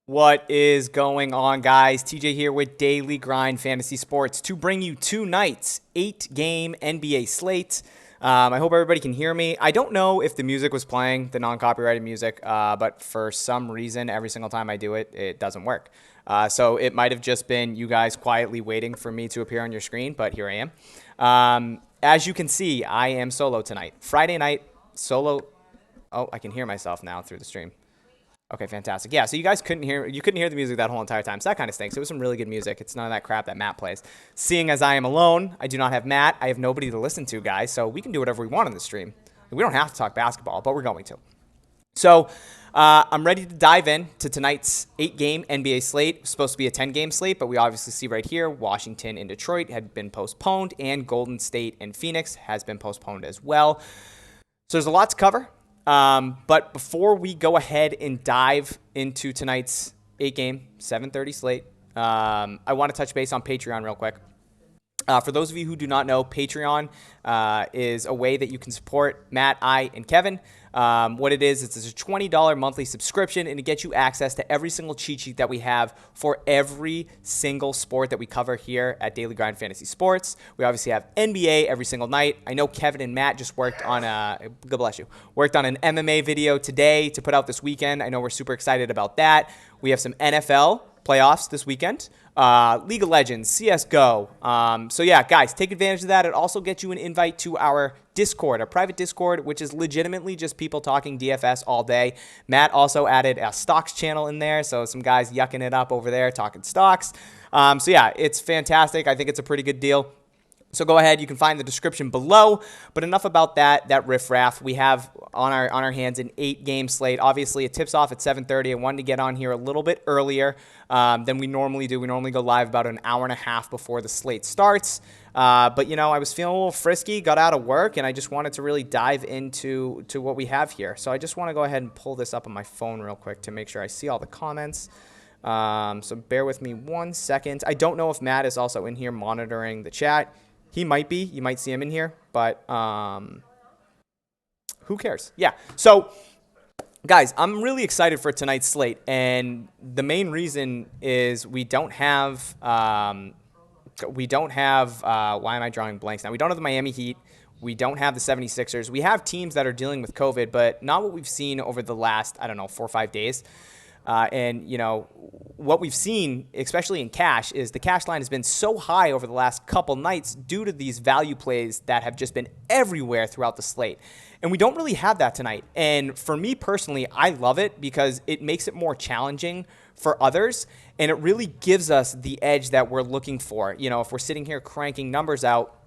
What is going on, guys? TJ here with Daily Grind Fantasy Sports to bring you two nights, 8-game NBA slate. I hope everybody can hear me. I don't know if the music was playing, the non-copyrighted music, but for some reason, every single time I do it, it doesn't work. So it might have just been you guys quietly waiting for me to appear on your screen, but here I am. As you can see, I am solo tonight. Friday night, solo. Oh, I can hear myself now through the stream. Okay, fantastic. Yeah, so you guys couldn't hear the music that whole entire time. So that kind of stinks. It was some really good music. It's none of that crap that Matt plays. Seeing as I am alone, I do not have Matt. I have nobody to listen to, guys. So we can do whatever we want on the stream. We don't have to talk basketball, but we're going to. So I'm ready to dive in to tonight's 8-game NBA slate. It's supposed to be a 10-game slate, but we obviously see right here, Washington and Detroit had been postponed, and Golden State and Phoenix has been postponed as well. So there's a lot to cover. But before we go ahead and dive into tonight's 8-game, 7:30 slate, I want to touch base on Patreon real quick. For those of you who do not know, Patreon is a way that you can support Matt, I, and Kevin. What it is, it's a $20 monthly subscription, and it gets you access to every single cheat sheet that we have for every single sport that we cover here at Daily Grind Fantasy Sports. We obviously have NBA every single night. I know Kevin and Matt just worked on God bless you, worked on an MMA video today to put out this weekend. I know we're super excited about that. We have some NFL playoffs this weekend. League of Legends, CSGO. So yeah, guys, take advantage of that. It also gets you an invite to our Discord, a private Discord, which is legitimately just people talking DFS all day. Matt also added a stocks channel in there, so some guys yucking it up over there talking stocks. So yeah, it's fantastic. I think it's a pretty good deal. So go ahead, you can find the description below. But enough about that riffraff. We have on our hands an 8-game slate. Obviously, it tips off at 7:30. I wanted to get on here a little bit earlier than we normally do. We normally go live about an hour and a half before the slate starts. But, you know, I was feeling a little frisky, got out of work, and I just wanted to really dive into what we have here. So I just want to go ahead and pull this up on my phone real quick to make sure I see all the comments. So bear with me 1 second. I don't know if Matt is also in here monitoring the chat. He might be. You might see him in here, but who cares? Yeah. So, guys, I'm really excited for tonight's slate, and the main reason is we don't have. Why am I drawing blanks now? We don't have the Miami Heat. We don't have the 76ers. We have teams that are dealing with COVID, but not what we've seen over the last, 4 or 5 days. And, you know, what we've seen, especially in cash, is the cash line has been so high over the last couple nights due to these value plays that have just been everywhere throughout the slate. And we don't really have that tonight. And for me personally, I love it because it makes it more challenging for others. And it really gives us the edge that we're looking for. You know, if we're sitting here cranking numbers out,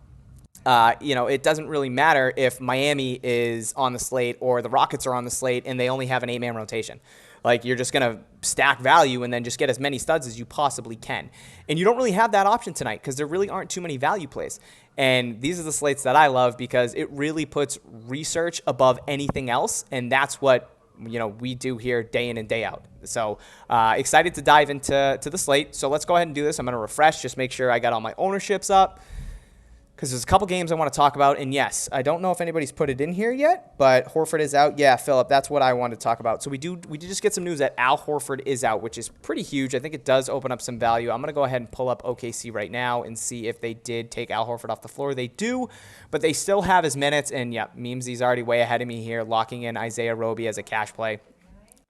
it doesn't really matter if Miami is on the slate or the Rockets are on the slate and they only have an 8-man rotation. Like, you're just going to stack value and then just get as many studs as you possibly can. And you don't really have that option tonight because there really aren't too many value plays. And these are the slates that I love because it really puts research above anything else. And that's what, we do here day in and day out. So excited to dive into the slate. So let's go ahead and do this. I'm going to refresh, just make sure I got all my ownerships up, because there's a couple games I want to talk about. And yes, I don't know if anybody's put it in here yet, but Horford is out. Yeah, Philip, that's what I wanted to talk about. So we did just get some news that Al Horford is out, which is pretty huge. I think it does open up some value. I'm going to go ahead and pull up OKC right now and see if they did take Al Horford off the floor. They do, but they still have his minutes. And yeah, Memesi's already way ahead of me here, locking in Isaiah Roby as a cash play.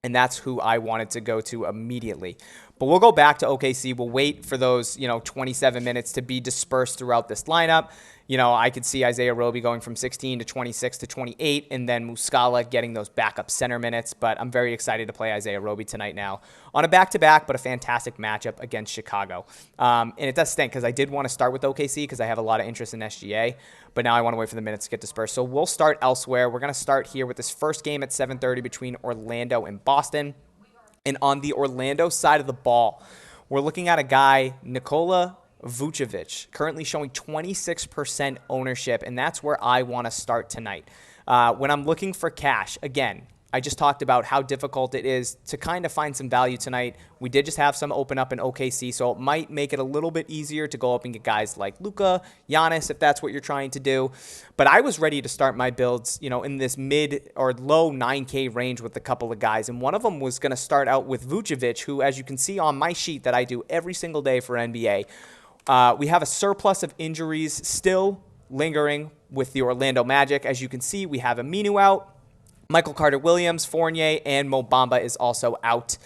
And that's who I wanted to go to immediately. But we'll go back to OKC. We'll wait for those, 27 minutes to be dispersed throughout this lineup. I could see Isaiah Roby going from 16 to 26 to 28, and then Muscala getting those backup center minutes. But I'm very excited to play Isaiah Roby tonight now on a back-to-back, but a fantastic matchup against Chicago. And it does stink because I did want to start with OKC because I have a lot of interest in SGA, but now I want to wait for the minutes to get dispersed. So we'll start elsewhere. We're going to start here with this first game at 7:30 between Orlando and Boston. And on the Orlando side of the ball, we're looking at a guy, Nikola Vucevic, currently showing 26% ownership, and that's where I want to start tonight. When I'm looking for cash, again, I just talked about how difficult it is to kind of find some value tonight. We did just have some open up in OKC, so it might make it a little bit easier to go up and get guys like Luka, Giannis, if that's what you're trying to do. But I was ready to start my builds, in this mid or low 9K range with a couple of guys. And one of them was going to start out with Vucevic, who, as you can see on my sheet that I do every single day for NBA, we have a surplus of injuries still lingering with the Orlando Magic. As you can see, we have Aminu out, Michael Carter-Williams, Fournier, and Mo Bamba is also out.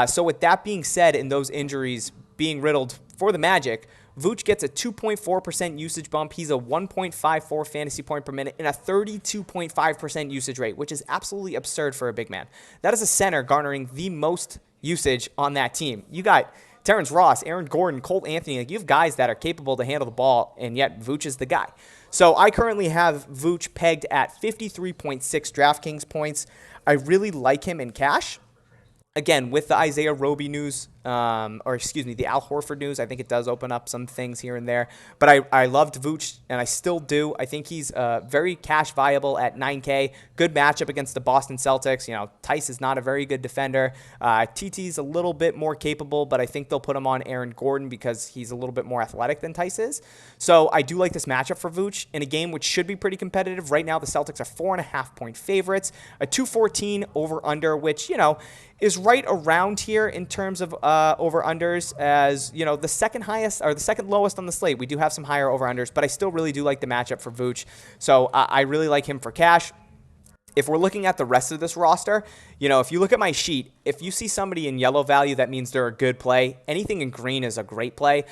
So with that being said, and those injuries being riddled for the Magic, Vooch gets a 2.4% usage bump. He's a 1.54 fantasy point per minute and a 32.5% usage rate, which is absolutely absurd for a big man. That is a center garnering the most usage on that team. You got Terrence Ross, Aaron Gordon, Cole Anthony. Like, you have guys that are capable to handle the ball, and yet Vooch is the guy. So I currently have Vooch pegged at 53.6 DraftKings points. I really like him in cash. Again, with the Isaiah Roby news, the Al Horford news, I think it does open up some things here and there. But I loved Vooch, and I still do. I think he's very cash viable at 9K. Good matchup against the Boston Celtics. Tice is not a very good defender. TT's a little bit more capable, but I think they'll put him on Aaron Gordon because he's a little bit more athletic than Tice is. So I do like this matchup for Vooch in a game which should be pretty competitive. Right now, the Celtics are 4.5-point favorites. A 214 over-under, which, is right around here in terms of over-unders as, the second highest or the second lowest on the slate. We do have some higher over-unders, but I still really do like the matchup for Vooch. So I really like him for cash. If we're looking at the rest of this roster, if you look at my sheet, if you see somebody in yellow value, that means they're a good play. Anything in green is a great play.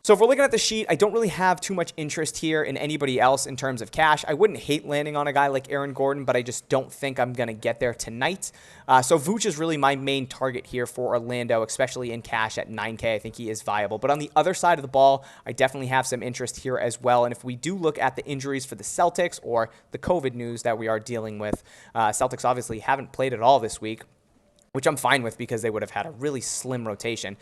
So if we're looking at the sheet, I don't really have too much interest here in anybody else in terms of cash. I wouldn't hate landing on a guy like Aaron Gordon, but I just don't think I'm going to get there tonight. So Vooch is really my main target here for Orlando, especially in cash at 9K. I think he is viable. But on the other side of the ball, I definitely have some interest here as well. And if we do look at the injuries for the Celtics or the COVID news that we are dealing with, Celtics obviously haven't played at all this week, which I'm fine with because they would have had a really slim rotation.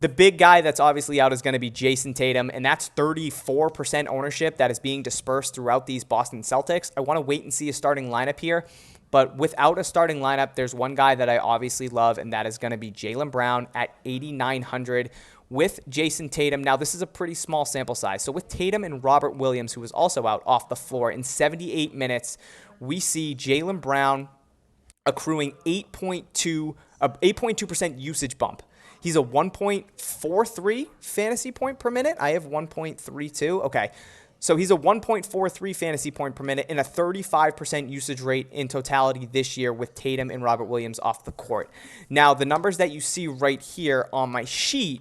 The big guy that's obviously out is going to be Jason Tatum, and that's 34% ownership that is being dispersed throughout these Boston Celtics. I want to wait and see a starting lineup here, but without a starting lineup, there's one guy that I obviously love, and that is going to be Jaylen Brown at 8,900 with Jason Tatum. Now, this is a pretty small sample size. So with Tatum and Robert Williams, who was also out off the floor in 78 minutes, we see Jaylen Brown accruing 8.2% usage bump. He's a 1.43 fantasy point per minute. I have 1.32. Okay. So he's a 1.43 fantasy point per minute and a 35% usage rate in totality this year with Tatum and Robert Williams off the court. Now, the numbers that you see right here on my sheet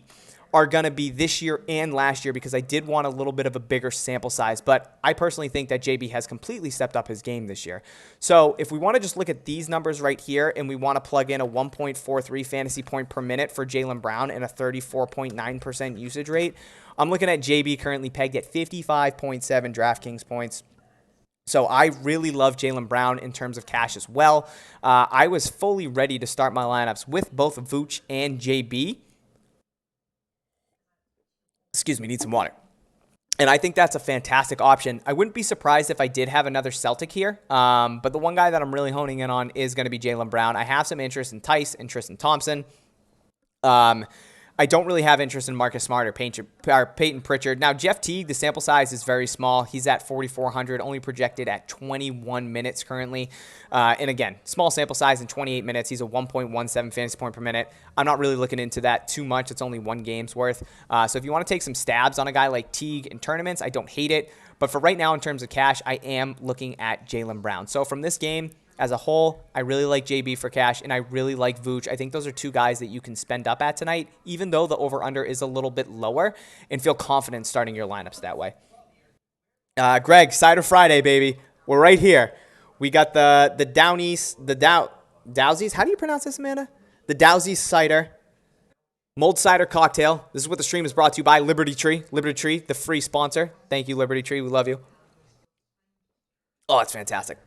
are going to be this year and last year because I did want a little bit of a bigger sample size, but I personally think that JB has completely stepped up his game this year. So if we want to just look at these numbers right here and we want to plug in a 1.43 fantasy point per minute for Jaylen Brown and a 34.9% usage rate, I'm looking at JB currently pegged at 55.7 DraftKings points. So I really love Jaylen Brown in terms of cash as well. I was fully ready to start my lineups with both Vooch and JB. Excuse me, need some water. And I think that's a fantastic option. I wouldn't be surprised if I did have another Celtic here. But the one guy that I'm really honing in on is going to be Jaylen Brown. I have some interest in Tice and Tristan Thompson. I don't really have interest in Marcus Smart or Peyton Pritchard. Now, Jeff Teague, the sample size is very small. He's at 4,400, only projected at 21 minutes currently. And again, small sample size in 28 minutes. He's a 1.17 fantasy point per minute. I'm not really looking into that too much. It's only one game's worth. So if you want to take some stabs on a guy like Teague in tournaments, I don't hate it. But for right now, in terms of cash, I am looking at Jaylen Brown. So from this game, as a whole, I really like JB for cash, and I really like Vooch. I think those are two guys that you can spend up at tonight, even though the over-under is a little bit lower, and feel confident starting your lineups that way. Greg, Cider Friday, baby. We're right here. We got the Downies, Dowsies. How do you pronounce this, Amanda? The Dowsies Cider. Mulled cider cocktail. This is what the stream is brought to you by Liberty Tree. Liberty Tree, the free sponsor. Thank you, Liberty Tree. We love you. Oh, it's fantastic.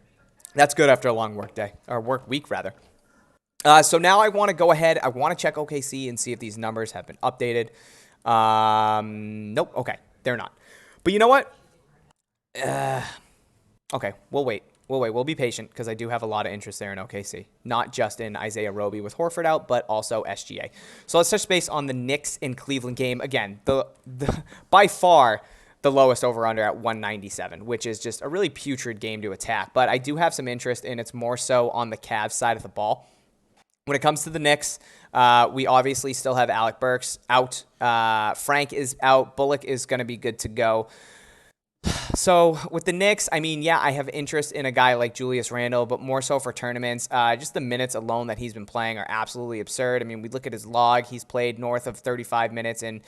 That's good after a long work day, or work week, rather. So now I want to go ahead. I want to check OKC and see if these numbers have been updated. Nope. Okay, they're not. But you know what? Okay, we'll wait. We'll wait. We'll be patient because I do have a lot of interest there in OKC. Not just in Isaiah Roby with Horford out, but also SGA. So let's touch base on the Knicks and Cleveland game. Again, the by far the lowest over-under at 197, which is just a really putrid game to attack. But I do have some interest, and it's more so on the Cavs side of the ball. When it comes to the Knicks, we obviously still have Alec Burks out. Frank is out. Bullock is going to be good to go. So with the Knicks, I mean, yeah, I have interest in a guy like Julius Randle, but more so for tournaments. Just the minutes alone that he's been playing are absolutely absurd. I mean, we look at his log. He's played north of 35 minutes in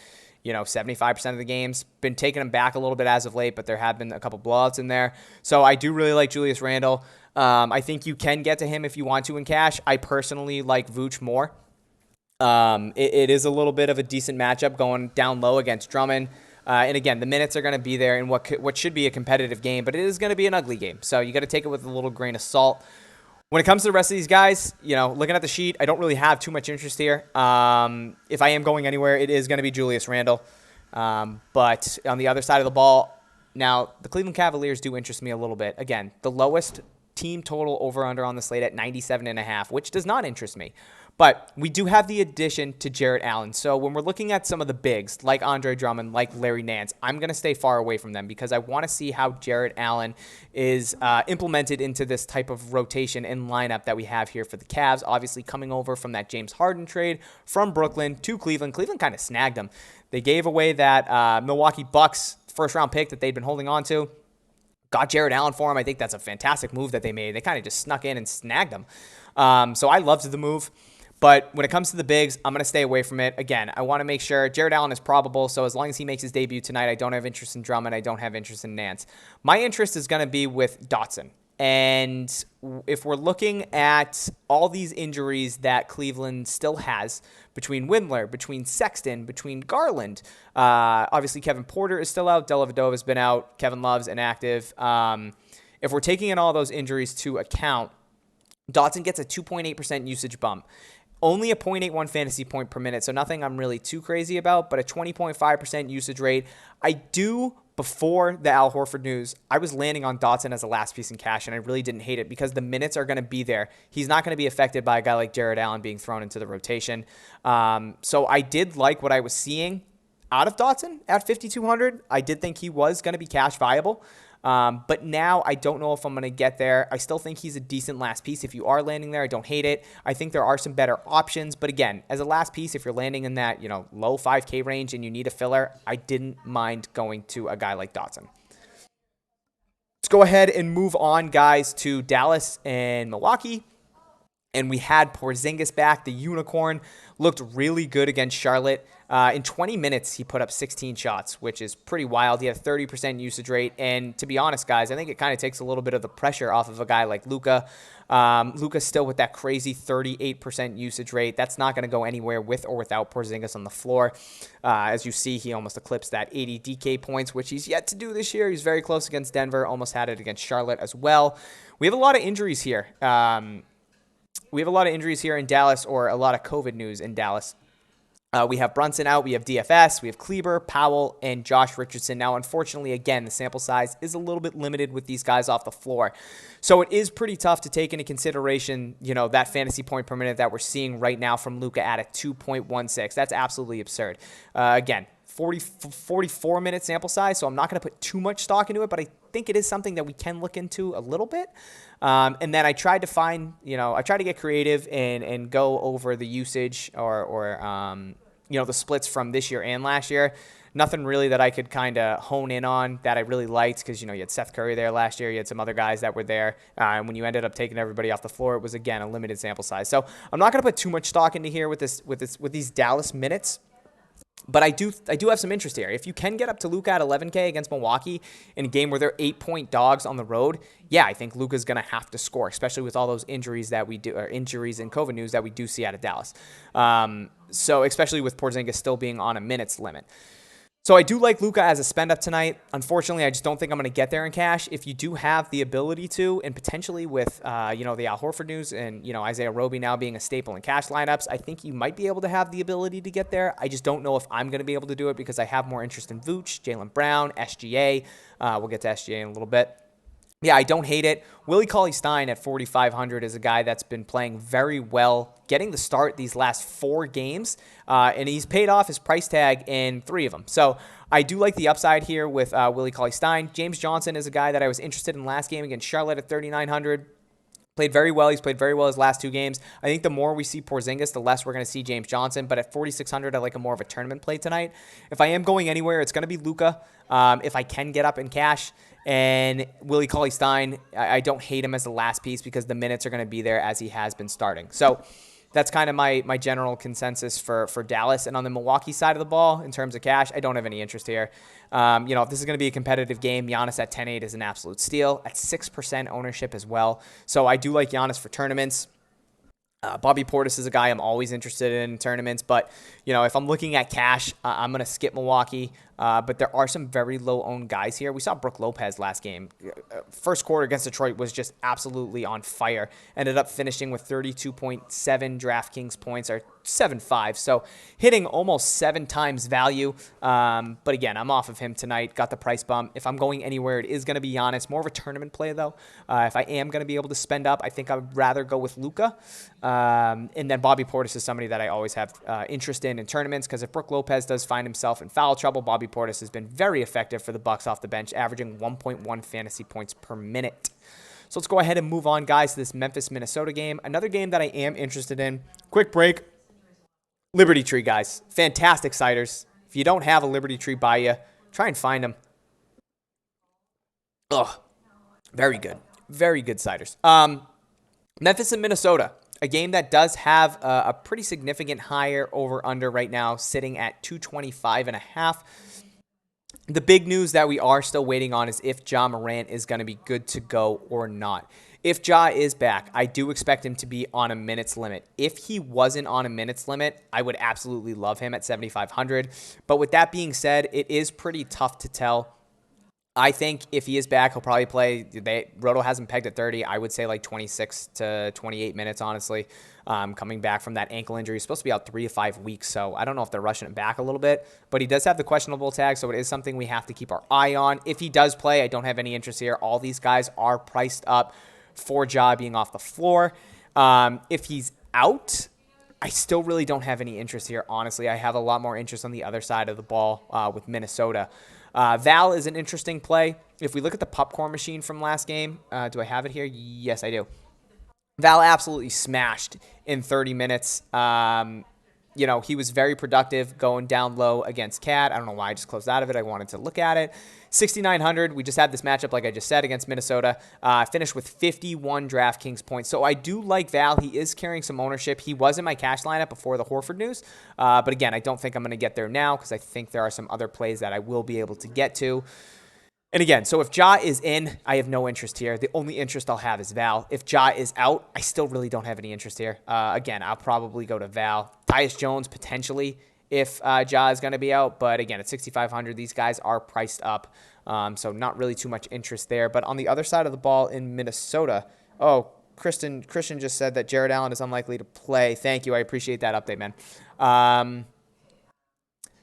75% of the games. Been taking him back a little bit as of late, but there have been a couple blowouts in there. So I do really like Julius Randle. I think you can get to him if you want to in cash. I personally like Vooch more. It is a little bit of a decent matchup going down low against Drummond. And again, the minutes are going to be there in what should be a competitive game, but it is going to be an ugly game. So you got to take it with a little grain of salt. When it comes to the rest of these guys, looking at the sheet, I don't really have too much interest here. If I am going anywhere, it is going to be Julius Randle. But on the other side of the ball, now the Cleveland Cavaliers do interest me a little bit. Again, the lowest team total over-under on the slate at 97.5, which does not interest me. But we do have the addition to Jarrett Allen. So when we're looking at some of the bigs, like Andre Drummond, like Larry Nance, I'm going to stay far away from them because I want to see how Jarrett Allen is implemented into this type of rotation and lineup that we have here for the Cavs. Obviously coming over from that James Harden trade from Brooklyn to Cleveland. Cleveland kind of snagged him. They gave away that Milwaukee Bucks first-round pick that they'd been holding on to. Got Jarrett Allen for him. I think that's a fantastic move that they made. They kind of just snuck in and snagged him. So I loved the move. But when it comes to the bigs, I'm going to stay away from it. Again, I want to make sure Jarrett Allen is probable. So as long as he makes his debut tonight, I don't have interest in Drummond. I don't have interest in Nance. My interest is going to be with Dotson. And if we're looking at all these injuries that Cleveland still has between Windler, between Sexton, between Garland, obviously Kevin Porter is still out. Dellavedova has been out. Kevin Love's inactive. If we're taking in all those injuries to account, Dotson gets a 2.8% usage bump. Only a 0.81 fantasy point per minute, so nothing I'm really too crazy about, but a 20.5% usage rate. Before the Al Horford news, I was landing on Dotson as a last piece in cash, and I really didn't hate it because the minutes are going to be there. He's not going to be affected by a guy like Jarrett Allen being thrown into the rotation. So I did like what I was seeing out of Dotson at 5,200. I did think he was going to be cash viable. But now I don't know if I'm going to get there. I still think he's a decent last piece. If you are landing there, I don't hate it. I think there are some better options. But again, as a last piece, if you're landing in that, low 5K range and you need a filler, I didn't mind going to a guy like Dotson. Let's go ahead and move on, guys, to Dallas and Milwaukee. And we had Porzingis back. The unicorn looked really good against Charlotte. In 20 minutes, he put up 16 shots, which is pretty wild. He had a 30% usage rate. And to be honest, guys, I think it kind of takes a little bit of the pressure off of a guy like Luka. Luka's still with that crazy 38% usage rate. That's not going to go anywhere with or without Porzingis on the floor. As you see, he almost eclipsed that 80 DK points, which he's yet to do this year. He's very close against Denver. Almost had it against Charlotte as well. We have a lot of injuries here. We have a lot of injuries here in Dallas, or a lot of COVID news in Dallas. We have Brunson out, we have DFS, we have Kleber, Powell, and Josh Richardson. Now, unfortunately, again, the sample size is a little bit limited with these guys off the floor. So it is pretty tough to take into consideration, that fantasy point per minute that we're seeing right now from Luka at a 2.16. That's absolutely absurd. Again, 44-minute sample size, so I'm not going to put too much stock into it, but I think it is something that we can look into a little bit. And then I tried to find, I tried to get creative and go over the usage or the splits from this year and last year. Nothing really that I could kind of hone in on that I really liked because, you had Seth Curry there last year. You had some other guys that were there. And when you ended up taking everybody off the floor, it was, again, a limited sample size. So I'm not going to put too much stock into here with these Dallas minutes. But I do have some interest here. If you can get up to Luka at 11K against Milwaukee in a game where they're 8-point dogs on the road, yeah, I think Luka's going to have to score, especially with all those injuries and COVID news that we do see out of Dallas. So especially with Porzingis still being on a minutes limit. So I do like Luka as a spend up tonight. Unfortunately, I just don't think I'm going to get there in cash. If you do have the ability to, and potentially with the Al Horford news and Isaiah Roby now being a staple in cash lineups, I think you might be able to have the ability to get there. I just don't know if I'm going to be able to do it because I have more interest in Vooch, Jaylen Brown, SGA. We'll get to SGA in a little bit. Yeah, I don't hate it. Willie Cauley-Stein at 4,500 is a guy that's been playing very well, getting the start these last 4 games, and he's paid off his price tag in 3 of them. So I do like the upside here with Willie Cauley-Stein. James Johnson is a guy that I was interested in last game against Charlotte at 3,900. Played very well. He's played very well his last 2 games. I think the more we see Porzingis, the less we're going to see James Johnson. But at 4,600, I like a more of a tournament play tonight. If I am going anywhere, it's going to be Luka. If I can get up in cash. And Willie Cauley-Stein, I don't hate him as the last piece because the minutes are going to be there as he has been starting. So that's kind of my general consensus for Dallas. And on the Milwaukee side of the ball, in terms of cash, I don't have any interest here. If this is going to be a competitive game, Giannis at 10-8 is an absolute steal. At 6% ownership as well. So I do like Giannis for tournaments. Bobby Portis is a guy I'm always interested in tournaments, but if I'm looking at cash, I'm going to skip Milwaukee. But there are some very low-owned guys here. We saw Brook Lopez last game. First quarter against Detroit was just absolutely on fire. Ended up finishing with 32.7 DraftKings points, or 7.5. So hitting almost 7 times value. But again, I'm off of him tonight. Got the price bump. If I'm going anywhere, it is going to be Giannis. More of a tournament play, though. If I am going to be able to spend up, I think I would rather go with Luka. And then Bobby Portis is somebody that I always have interest in tournaments, because if Brook Lopez does find himself in foul trouble, Bobby Portis has been very effective for the Bucks off the bench, averaging 1.1 fantasy points per minute. So let's go ahead and move on, guys, to this Memphis-Minnesota game. Another game that I am interested in. Quick break. Liberty Tree, guys. Fantastic ciders. If you don't have a Liberty Tree by you, try and find them. Ugh. Very good. Very good ciders. Memphis and Minnesota. A game that does have a pretty significant higher over-under right now, sitting at 225.5. The big news that we are still waiting on is if Ja Morant is going to be good to go or not. If Ja is back, I do expect him to be on a minutes limit. If he wasn't on a minutes limit, I would absolutely love him at 7,500. But with that being said, it is pretty tough to tell. I think if he is back, he'll probably play. Roto has him pegged at 30. I would say like 26 to 28 minutes, honestly. Coming back from that ankle injury. He's supposed to be out 3 to 5 weeks, so I don't know if they're rushing him back a little bit. But he does have the questionable tag, so it is something we have to keep our eye on. If he does play, I don't have any interest here. All these guys are priced up for Ja being off the floor. If he's out, I still really don't have any interest here, honestly. I have a lot more interest on the other side of the ball with Minnesota. Val is an interesting play. If we look at the popcorn machine from last game, do I have it here? Yes, I do. Val absolutely smashed in 30 minutes. He was very productive going down low against Cat. I don't know why I just closed out of it. I wanted to look at it. 6,900. We just had this matchup, like I just said, against Minnesota. Finished with 51 DraftKings points. So I do like Val. He is carrying some ownership. He was in my cash lineup before the Horford news. But again, I don't think I'm going to get there now because I think there are some other plays that I will be able to get to. And again, so if Ja is in, I have no interest here. The only interest I'll have is Val. If Ja is out, I still really don't have any interest here. Again, I'll probably go to Val. Tyus Jones, potentially, if Ja is going to be out. But again, at 6,500, these guys are priced up. So not really too much interest there. But on the other side of the ball in Minnesota, Christian just said that Jarrett Allen is unlikely to play. Thank you. I appreciate that update, man.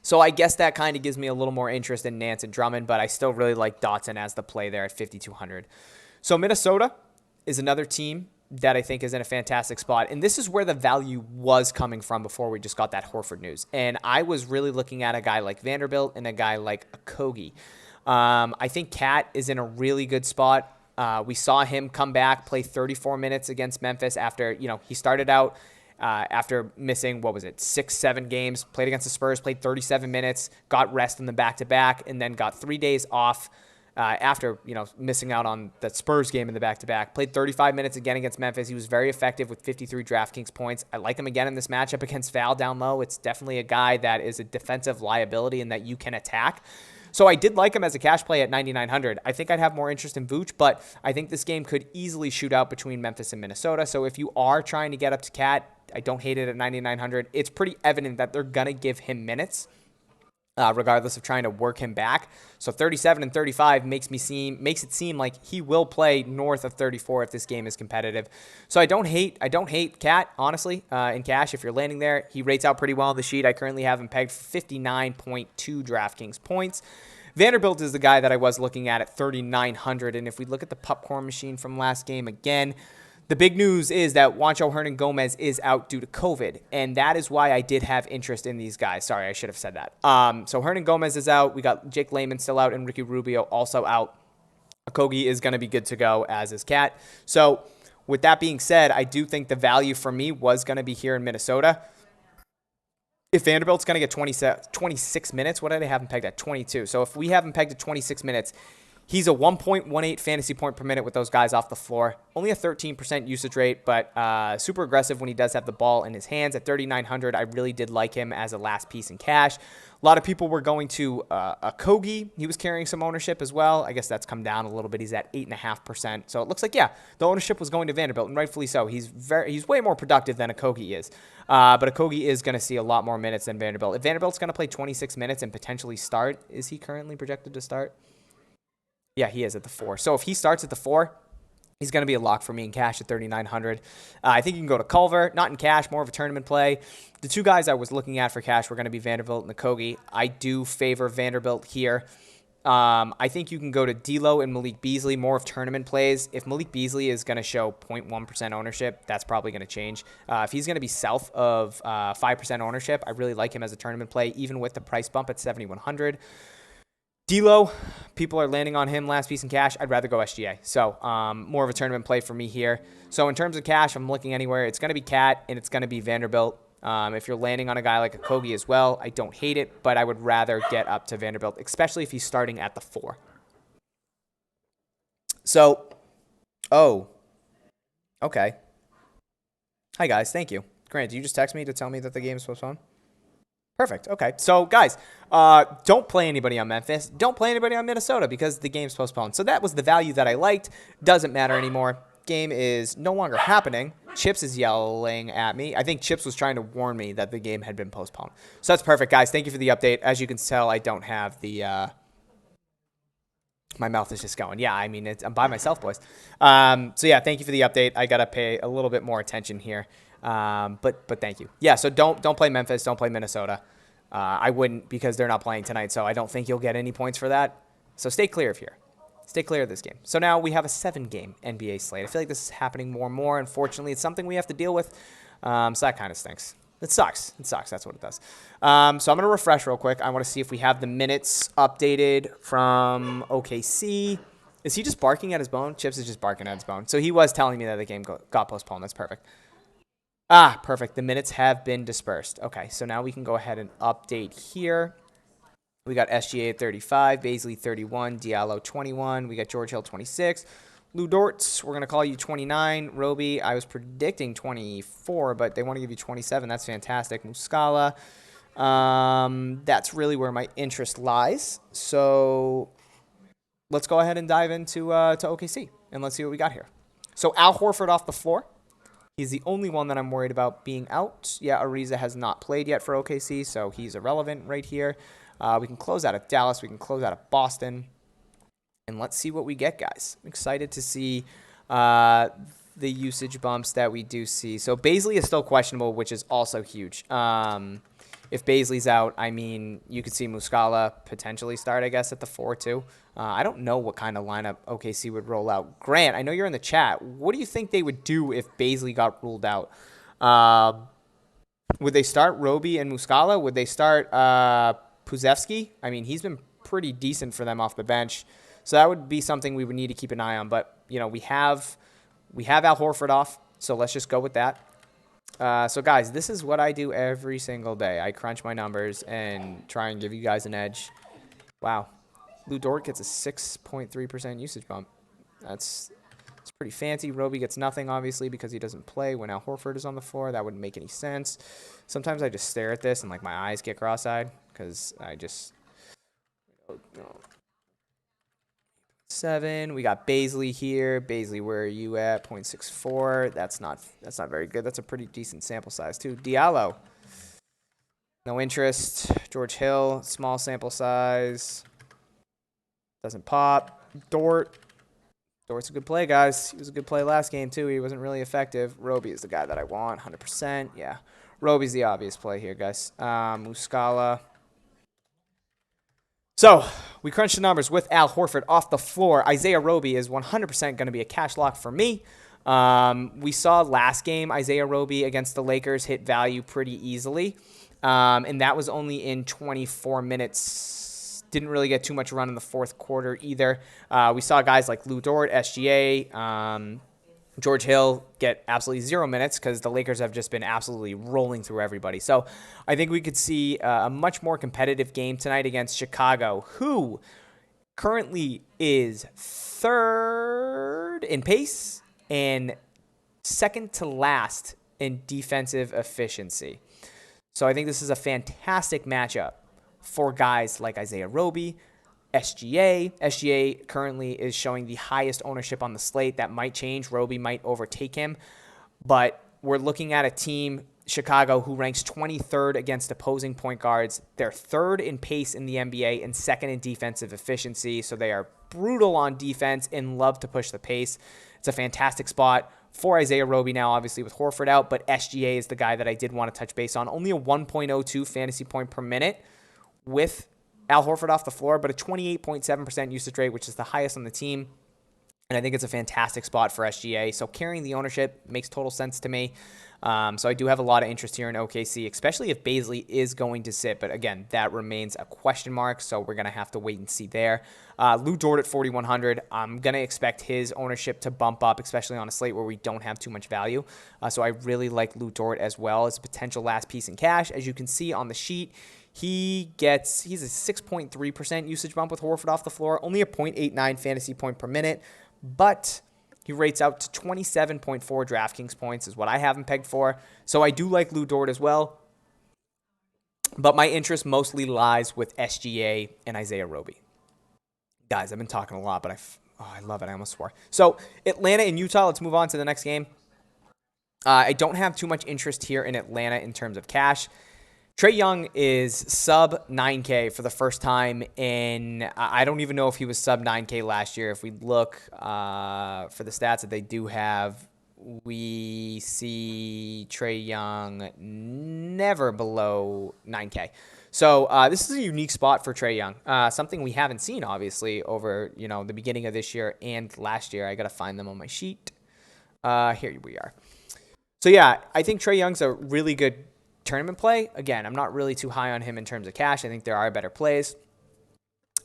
So I guess that kind of gives me a little more interest in Nance and Drummond, but I still really like Dotson as the play there at 5,200. So Minnesota is another team that I think is in a fantastic spot. And this is where the value was coming from before we just got that Horford news. And I was really looking at a guy like Vanderbilt and a guy like Okogie. I think Cat is in a really good spot. We saw him come back, play 34 minutes against Memphis after, he started out after missing, 6-7 games, played against the Spurs, played 37 minutes, got rest in the back-to-back, and then got 3 days off after, missing out on that Spurs game in the back-to-back. Played 35 minutes again against Memphis. He was very effective with 53 DraftKings points. I like him again in this matchup against Val down low. It's definitely a guy that is a defensive liability and that you can attack. So I did like him as a cash play at 9,900. I think I'd have more interest in Vooch, but I think this game could easily shoot out between Memphis and Minnesota. So if you are trying to get up to Cat, I don't hate it at 9,900. It's pretty evident that they're going to give him minutes, regardless of trying to work him back. So 37 and 35 makes it seem like he will play north of 34 if this game is competitive. So I don't hate Cat, honestly, in cash. If you're landing there, he rates out pretty well on the sheet. I currently have him pegged for 59.2 DraftKings points. Vanderbilt is the guy that I was looking at 3,900. And if we look at the popcorn machine from last game again, the big news is that Juancho Hernan-Gomez is out due to COVID, and that is why I did have interest in these guys. Sorry, I should have said that. So Hernan-Gomez is out. We got Jake Layman still out, and Ricky Rubio also out. Okogie is going to be good to go, as is Cat. So with that being said, I do think the value for me was going to be here in Minnesota. If Vanderbilt's going to get 26 minutes, what did I have him pegged at? 22. So if we have him pegged at 26 minutes, he's a 1.18 fantasy point per minute with those guys off the floor. Only a 13% usage rate, but super aggressive when he does have the ball in his hands. At 3,900, I really did like him as a last piece in cash. A lot of people were going to Okogie. He was carrying some ownership as well. I guess that's come down a little bit. He's at 8.5%. So it looks like, yeah, the ownership was going to Vanderbilt, and rightfully so. He's way more productive than Okogie is. But Okogie is going to see a lot more minutes than Vanderbilt. If Vanderbilt's going to play 26 minutes and potentially start, is he currently projected to start? Yeah, he is at the 4. So if he starts at the 4, he's going to be a lock for me in cash at 3,900. I think you can go to Culver, not in cash, more of a tournament play. The two guys I was looking at for cash were going to be Vanderbilt and Okogie. I do favor Vanderbilt here. I think you can go to D'Lo and Malik Beasley, more of tournament plays. If Malik Beasley is going to show 0.1% ownership, that's probably going to change. If he's going to be south of 5% ownership, I really like him as a tournament play, even with the price bump at 7,100. D'Lo, people are landing on him last piece in cash. I'd rather go SGA. So more of a tournament play for me here. So in terms of cash, I'm looking anywhere. It's going to be Cat and it's going to be Vanderbilt. If you're landing on a guy like Okogie as well, I don't hate it, but I would rather get up to Vanderbilt, especially if he's starting at the 4. So, okay. Hi, guys. Thank you. Grant, did you just text me to tell me that the game is postponed? Perfect. Okay. So, guys, don't play anybody on Memphis. Don't play anybody on Minnesota because the game's postponed. So that was the value that I liked. Doesn't matter anymore. Game is no longer happening. Chips is yelling at me. I think Chips was trying to warn me that the game had been postponed. So that's perfect, guys. Thank you for the update. As you can tell, I don't have the... my mouth is just going. Yeah, I mean, I'm by myself, boys. So, yeah, thank you for the update. I got to pay a little bit more attention here. But thank you. Yeah, so don't play Memphis. Don't play Minnesota. I wouldn't because they're not playing tonight, so I don't think you'll get any points for that. So stay clear of here. Stay clear of this game. So now we have a 7-game NBA slate. I feel like this is happening more and more. Unfortunately, it's something we have to deal with. So that kind of stinks. It sucks. It sucks. That's what it does. So I'm going to refresh real quick. I want to see if we have the minutes updated from OKC. Is he just barking at his bone? Chips is just barking at his bone. So he was telling me that the game got postponed. That's perfect. Perfect. The minutes have been dispersed. Okay, so now we can go ahead and update here. We got SGA at 35, Baisley 31, Diallo 21. We got George Hill 26. Lou Dortz, we're going to call you 29. Roby, I was predicting 24, but they want to give you 27. That's fantastic. Muscala, that's really where my interest lies. So let's go ahead and dive into to OKC, and let's see what we got here. So Al Horford off the floor. He's the only one that I'm worried about being out. Yeah, Ariza has not played yet for OKC, so he's irrelevant right here. We can close out of Dallas. We can close out of Boston. And let's see what we get, guys. I'm excited to see the usage bumps that we do see. So Baisley is still questionable, which is also huge. If Baisley's out, I mean, you could see Muscala potentially start, I guess, at the 4 too. I don't know what kind of lineup OKC would roll out. Grant, I know you're in the chat. What do you think they would do if Baisley got ruled out? Would they start Roby and Muscala? Would they start Puzevsky? I mean, he's been pretty decent for them off the bench. So that would be something we would need to keep an eye on. But, you know, we have Al Horford off, so let's just go with that. So, guys, this is what I do every single day. I crunch my numbers and try and give you guys an edge. Wow. Lou Dort gets a 6.3% usage bump. It's pretty fancy. Roby gets nothing, obviously, because he doesn't play when Al Horford is on the floor. That wouldn't make any sense. Sometimes I just stare at this and, like, my eyes get cross-eyed because I just... 7. We got Baisley here. Baisley, where are you at? 0.64. That's not very good. That's a pretty decent sample size too. Diallo, no interest. George Hill, small sample size. Doesn't pop. Dort's a good play, guys. He was a good play last game too. He wasn't really effective. Roby is the guy that I want, 100%. Yeah, Roby's the obvious play here, guys. Muscala. So we crunched the numbers with Al Horford off the floor. Isaiah Roby is 100% going to be a cash lock for me. We saw last game Isaiah Roby against the Lakers hit value pretty easily. And that was only in 24 minutes. Didn't really get too much run in the fourth quarter either. We saw guys like Lou Dort, SGA, George Hill get absolutely 0 minutes because the Lakers have just been absolutely rolling through everybody. So I think we could see a much more competitive game tonight against Chicago, who currently is third in pace and second to last in defensive efficiency. So I think this is a fantastic matchup for guys like Isaiah Roby, SGA. SGA currently is showing the highest ownership on the slate. That might change. Roby might overtake him. But we're looking at a team, Chicago, who ranks 23rd against opposing point guards. They're third in pace in the NBA and second in defensive efficiency. So they are brutal on defense and love to push the pace. It's a fantastic spot for Isaiah Roby now, obviously, with Horford out. But SGA is the guy that I did want to touch base on. Only a 1.02 fantasy point per minute with Al Horford off the floor, but a 28.7% usage rate, which is the highest on the team. And I think it's a fantastic spot for SGA. So carrying the ownership makes total sense to me. So I do have a lot of interest here in OKC, especially if Bazley is going to sit. But again, that remains a question mark. So we're going to have to wait and see there. Lou Dort at 4,100. I'm going to expect his ownership to bump up, especially on a slate where we don't have too much value. So I really like Lou Dort as well as a potential last piece in cash. As you can see on the sheet, he's a 6.3% usage bump with Horford off the floor, only a 0.89 fantasy point per minute, but he rates out to 27.4 DraftKings points is what I have him pegged for. So I do like Lou Dort as well, but my interest mostly lies with SGA and Isaiah Roby. Guys, I've been talking a lot, but I love it. I almost swore. So Atlanta and Utah, let's move on to the next game. I don't have too much interest here in Atlanta in terms of cash. Trae Young is sub 9K for the first time in, I don't even know if he was sub 9K last year. If we look for the stats that they do have, we see Trae Young never below 9K. So this is a unique spot for Trae Young, something we haven't seen, obviously, over the beginning of this year and last year. I got to find them on my sheet. Here we are. So, yeah, I think Trae Young's a really good tournament play. Again, I'm not really too high on him in terms of cash. I think there are better plays.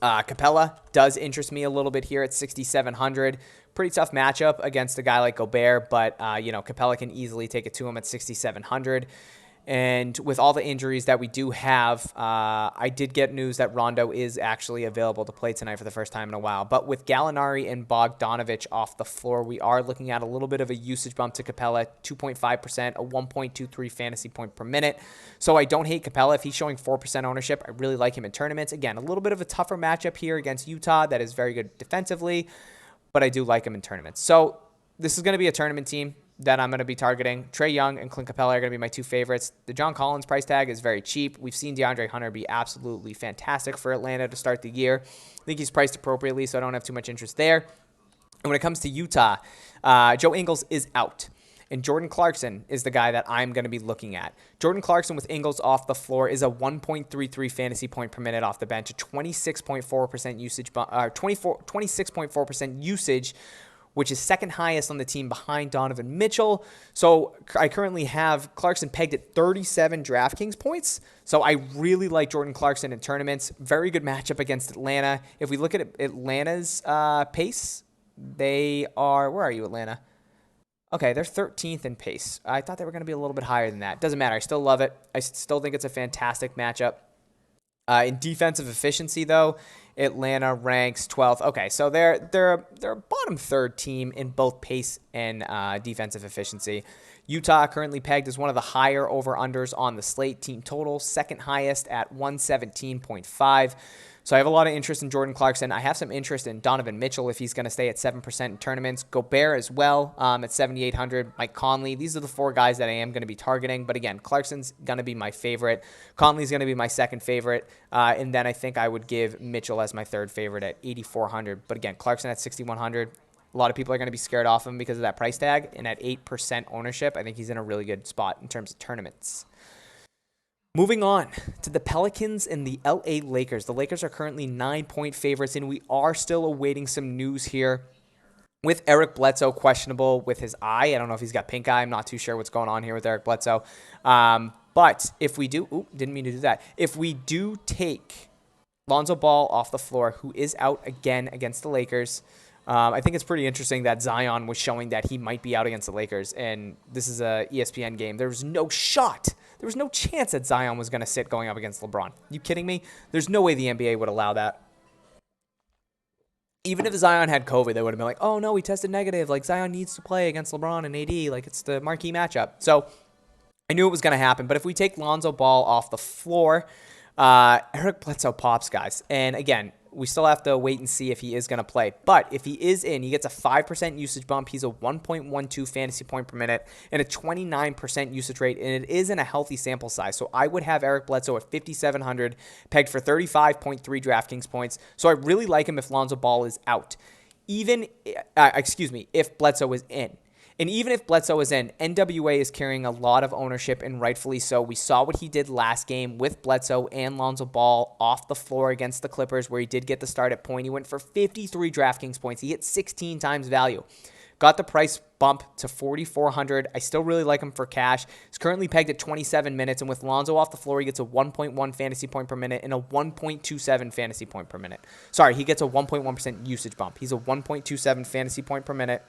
Capella does interest me a little bit here at 6,700. Pretty tough matchup against a guy like Gobert, but Capella can easily take it to him at 6,700. And with all the injuries that we do have, I did get news that Rondo is actually available to play tonight for the first time in a while. But with Gallinari and Bogdanovich off the floor, we are looking at a little bit of a usage bump to Capella, 2.5%, a 1.23 fantasy point per minute. So I don't hate Capella. If he's showing 4% ownership, I really like him in tournaments. Again, a little bit of a tougher matchup here against Utah that is very good defensively, but I do like him in tournaments. So this is going to be a tournament team that I'm going to be targeting. Trae Young and Clint Capella are going to be my two favorites. The John Collins price tag is very cheap. We've seen DeAndre Hunter be absolutely fantastic for Atlanta to start the year. I think he's priced appropriately, so I don't have too much interest there. And when it comes to Utah, Joe Ingles is out. And Jordan Clarkson is the guy that I'm going to be looking at. Jordan Clarkson with Ingles off the floor is a 1.33 fantasy point per minute off the bench, a 26.4% usage, 26.4% usage, which is second highest on the team behind Donovan Mitchell. So I currently have Clarkson pegged at 37 DraftKings points. So I really like Jordan Clarkson in tournaments. Very good matchup against Atlanta. If we look at Atlanta's pace, they are, where are you, Atlanta? Okay, they're 13th in pace. I thought they were going to be a little bit higher than that. Doesn't matter. I still love it. I still think it's a fantastic matchup. In defensive efficiency, though, Atlanta ranks 12th. Okay, so they're a bottom third team in both pace and defensive efficiency. Utah currently pegged as one of the higher over-unders on the slate team total, second highest at 117.5. So I have a lot of interest in Jordan Clarkson. I have some interest in Donovan Mitchell if he's going to stay at 7% in tournaments. Gobert as well at 7,800. Mike Conley. These are the four guys that I am going to be targeting. But again, Clarkson's going to be my favorite. Conley's going to be my second favorite. And then I think I would give Mitchell as my third favorite at 8,400. But again, Clarkson at 6,100. A lot of people are going to be scared off him because of that price tag. And at 8% ownership, I think he's in a really good spot in terms of tournaments. Moving on to the Pelicans and the LA Lakers. The Lakers are currently 9-point favorites, and we are still awaiting some news here with Eric Bledsoe questionable with his eye. I don't know if he's got pink eye. I'm not too sure what's going on here with Eric Bledsoe. But if we do, didn't mean to do that. If we do take Lonzo Ball off the floor, who is out again against the Lakers, I think it's pretty interesting that Zion was showing that he might be out against the Lakers, and this is a ESPN game. There was no shot. There was no chance that Zion was going to sit going up against LeBron. You kidding me? There's no way the NBA would allow that. Even if Zion had COVID, they would have been like, oh, no, he tested negative. Like, Zion needs to play against LeBron and AD. Like, it's the marquee matchup. So I knew it was going to happen. But if we take Lonzo Ball off the floor, Eric Bledsoe pops, guys. And, again, we still have to wait and see if he is going to play. But if he is in, he gets a 5% usage bump. He's a 1.12 fantasy point per minute and a 29% usage rate, and it is in a healthy sample size. So I would have Eric Bledsoe at 5,700, pegged for 35.3 DraftKings points. So I really like him if Lonzo Ball is out. If Bledsoe is in. And even if Bledsoe is in, NWA is carrying a lot of ownership, and rightfully so. We saw what he did last game with Bledsoe and Lonzo Ball off the floor against the Clippers, where he did get the start at point. He went for 53 DraftKings points. He hit 16 times value. Got the price bump to 4,400. I still really like him for cash. He's currently pegged at 27 minutes, and with Lonzo off the floor, he gets a 1.1 fantasy point per minute and a 1.27 fantasy point per minute. Sorry, he gets a 1.1% usage bump. He's a 1.27 fantasy point per minute.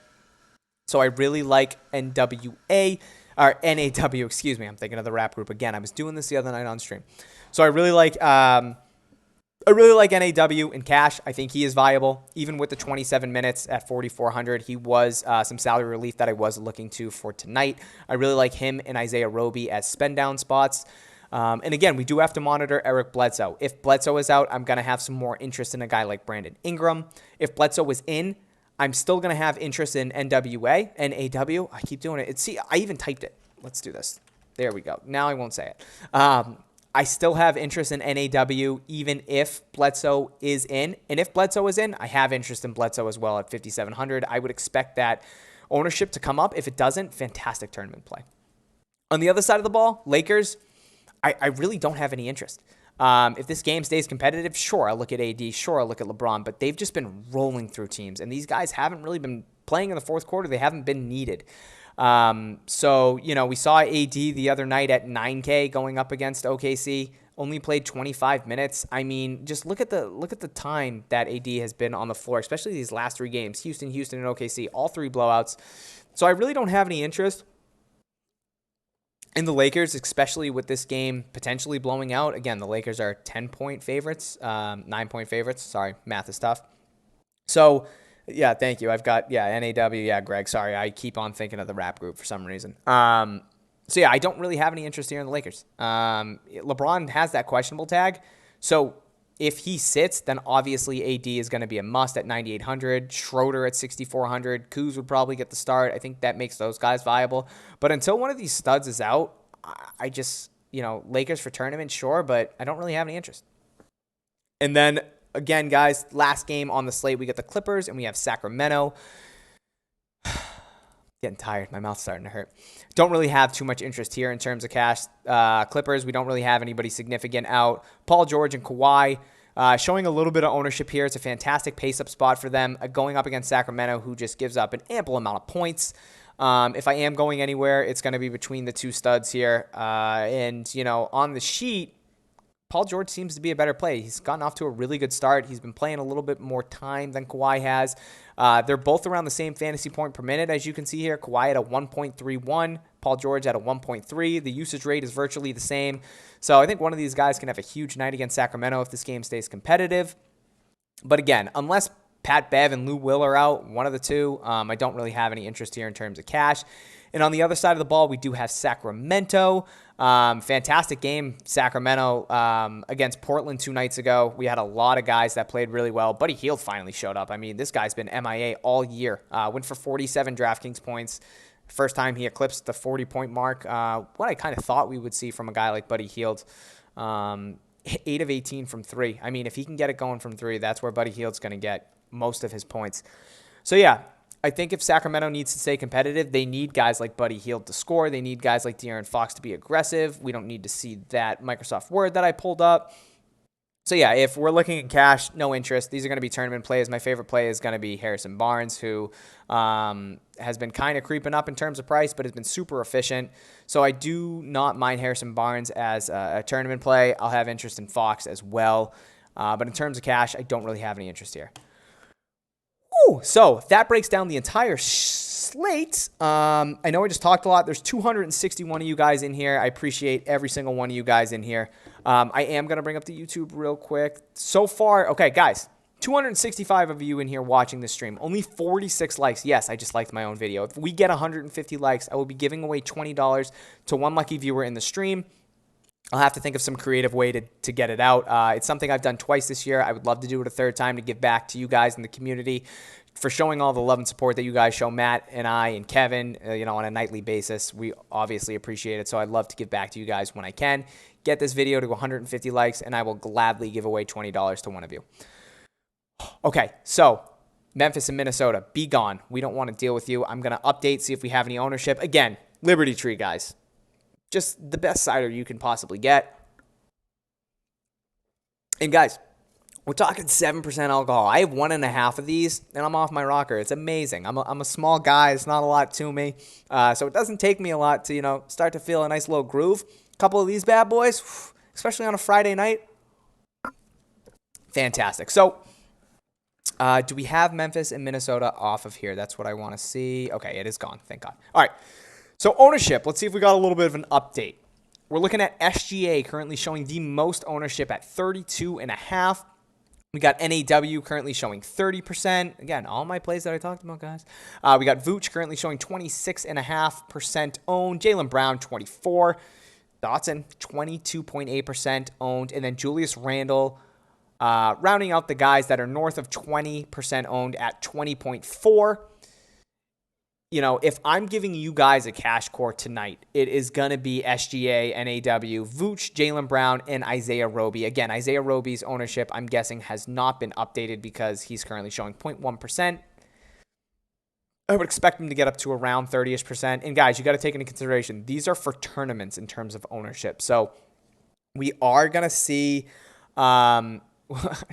So I really like NWA, or NAW, excuse me. I'm thinking of the rap group again. I was doing this the other night on stream. So I really like NAW in cash. I think he is viable. Even with the 27 minutes at 4,400, he was some salary relief that I was looking to for tonight. I really like him and Isaiah Roby as spend down spots. And again, we do have to monitor Eric Bledsoe. If Bledsoe is out, I'm going to have some more interest in a guy like Brandon Ingram. If Bledsoe was in, I'm still going to have interest in NWA, NAW. I keep doing it. I even typed it. Let's do this. There we go. Now I won't say it. I still have interest in NAW even if Bledsoe is in. And if Bledsoe is in, I have interest in Bledsoe as well at 5,700. I would expect that ownership to come up. If it doesn't, fantastic tournament play. On the other side of the ball, Lakers, I really don't have any interest. If this game stays competitive, sure, I'll look at AD, sure, I'll look at LeBron, but they've just been rolling through teams, and these guys haven't really been playing in the fourth quarter. They haven't been needed. So, we saw AD the other night at 9K going up against OKC, only played 25 minutes. I mean, just look at the time that AD has been on the floor, especially these last three games, Houston, and OKC, all three blowouts. So I really don't have any interest in the Lakers, especially with this game potentially blowing out. Again, the Lakers are 10-point favorites, 9-point favorites. Sorry, math is tough. So, yeah, thank you. I've got, NAW. Yeah, Greg, sorry. I keep on thinking of the rap group for some reason. I don't really have any interest here in the Lakers. LeBron has that questionable tag. So if he sits, then obviously AD is going to be a must at 9,800. Schroeder at 6,400. Kuz would probably get the start. I think that makes those guys viable. But until one of these studs is out, I just, Lakers for tournament, sure, but I don't really have any interest. And then, again, guys, last game on the slate, we got the Clippers and we have Sacramento. Getting tired. My mouth's starting to hurt. Don't really have too much interest here in terms of cash. Clippers, we don't really have anybody significant out. Paul George and Kawhi showing a little bit of ownership here. It's a fantastic pace-up spot for them going up against Sacramento, who just gives up an ample amount of points. If I am going anywhere, it's going to be between the two studs here. On the sheet, Paul George seems to be a better play. He's gotten off to a really good start. He's been playing a little bit more time than Kawhi has. They're both around the same fantasy point per minute, as you can see here. Kawhi at a 1.31, Paul George at a 1.3. The usage rate is virtually the same. So I think one of these guys can have a huge night against Sacramento if this game stays competitive. But again, unless Pat Bev and Lou Will are out, one of the two, I don't really have any interest here in terms of cash. And on the other side of the ball, we do have Sacramento. Fantastic game, Sacramento, against Portland 2 nights ago. We had a lot of guys that played really well. Buddy Hield finally showed up. I mean, this guy's been MIA all year. Went for 47 DraftKings points. First time he eclipsed the 40-point mark. What I kind of thought we would see from a guy like Buddy Hield. 8 of 18 from 3. I mean, if he can get it going from 3, that's where Buddy Hield's going to get most of his points. So, yeah. I think if Sacramento needs to stay competitive, they need guys like Buddy Hield to score. They need guys like De'Aaron Fox to be aggressive. We don't need to see that Microsoft Word that I pulled up. So, yeah, if we're looking at cash, no interest. These are going to be tournament plays. My favorite play is going to be Harrison Barnes, who has been kind of creeping up in terms of price, but has been super efficient. So I do not mind Harrison Barnes as a tournament play. I'll have interest in Fox as well. But in terms of cash, I don't really have any interest here. Ooh, so that breaks down the entire slate. I know I just talked a lot. There's 261 of you guys in here. I appreciate every single one of you guys in here. I am going to bring up the YouTube real quick. So far, okay, guys, 265 of you in here watching this stream. Only 46 likes. Yes, I just liked my own video. If we get 150 likes, I will be giving away $20 to one lucky viewer in the stream. I'll have to think of some creative way to get it out. It's something I've done twice this year. I would love to do it a third time to give back to you guys in the community for showing all the love and support that you guys show Matt and I and Kevin, on a nightly basis. We obviously appreciate it, so I'd love to give back to you guys when I can. Get this video to 150 likes, and I will gladly give away $20 to one of you. Okay, so Memphis and Minnesota, be gone. We don't want to deal with you. I'm going to update, see if we have any ownership. Again, Liberty Tree, guys. Just the best cider you can possibly get. And guys, we're talking 7% alcohol. I have 1.5 of these, and I'm off my rocker. It's amazing. I'm a small guy. It's not a lot to me. So it doesn't take me a lot to, start to feel a nice little groove. A couple of these bad boys, especially on a Friday night. Fantastic. So do we have Memphis and Minnesota off of here? That's what I want to see. Okay, it is gone. Thank God. All right. So ownership, let's see if we got a little bit of an update. We're looking at SGA currently showing the most ownership at 32.5. We got NAW currently showing 30%. Again, all my plays that I talked about, guys. We got Vooch currently showing 26.5% owned. Jaylen Brown, 24%. Dotson, 22.8% owned. And then Julius Randle, rounding out the guys that are north of 20% owned at 20.4%. If I'm giving you guys a cash core tonight, it is going to be SGA, NAW, Vooch, Jaylen Brown, and Isaiah Roby. Again, Isaiah Roby's ownership, I'm guessing, has not been updated because he's currently showing 0.1%. I would expect him to get up to around 30-ish%. And guys, you got to take into consideration, these are for tournaments in terms of ownership. So we are going to see, I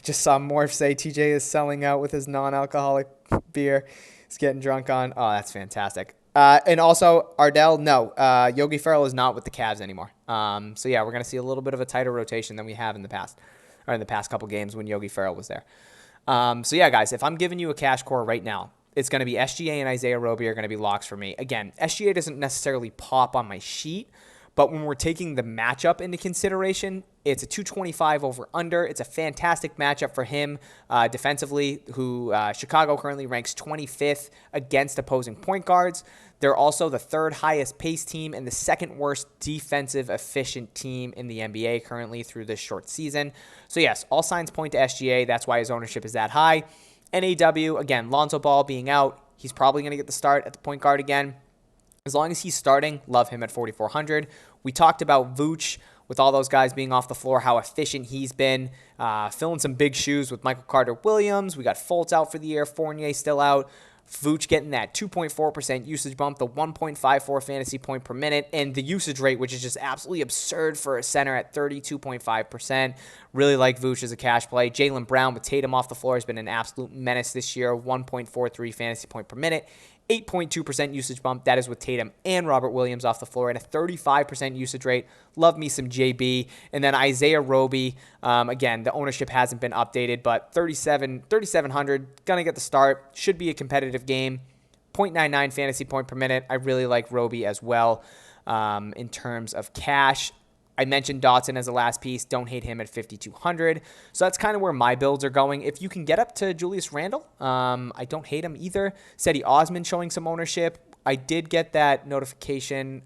just saw Morph say TJ is selling out with his non-alcoholic beer. He's getting drunk on. Oh, that's fantastic. And also, Ardell, no, Yogi Ferrell is not with the Cavs anymore. So, yeah, we're going to see a little bit of a tighter rotation than we have in the past, or in the past couple games when Yogi Ferrell was there. So, yeah, guys, if I'm giving you a cash core right now, it's going to be SGA and Isaiah Roby are going to be locks for me. Again, SGA doesn't necessarily pop on my sheet, but when we're taking the matchup into consideration, it's a 225 over under. It's a fantastic matchup for him defensively, who Chicago currently ranks 25th against opposing point guards. They're also the third highest pace team and the second worst defensive efficient team in the NBA currently through this short season. So yes, all signs point to SGA. That's why his ownership is that high. NAW, again, Lonzo Ball being out, he's probably going to get the start at the point guard again. As long as he's starting, love him at 4,400. We talked about Vooch with all those guys being off the floor, how efficient he's been, filling some big shoes with Michael Carter-Williams. We got Fultz out for the year, Fournier still out. Vooch getting that 2.4% usage bump, the 1.54 fantasy point per minute, and the usage rate, which is just absolutely absurd for a center at 32.5%. Really like Vooch as a cash play. Jaylen Brown with Tatum off the floor has been an absolute menace this year, 1.43 fantasy point per minute. 8.2% usage bump. That is with Tatum and Robert Williams off the floor and a 35% usage rate. Love me some JB. And then Isaiah Roby. Again, the ownership hasn't been updated, but 3,700. Going to get the start. Should be a competitive game. 0.99 fantasy point per minute. I really like Roby as well in terms of cash. I mentioned Dotson as the last piece. Don't hate him at 5,200. So that's kind of where my builds are going. If you can get up to Julius Randle, I don't hate him either. Cedi Osman showing some ownership. I did get that notification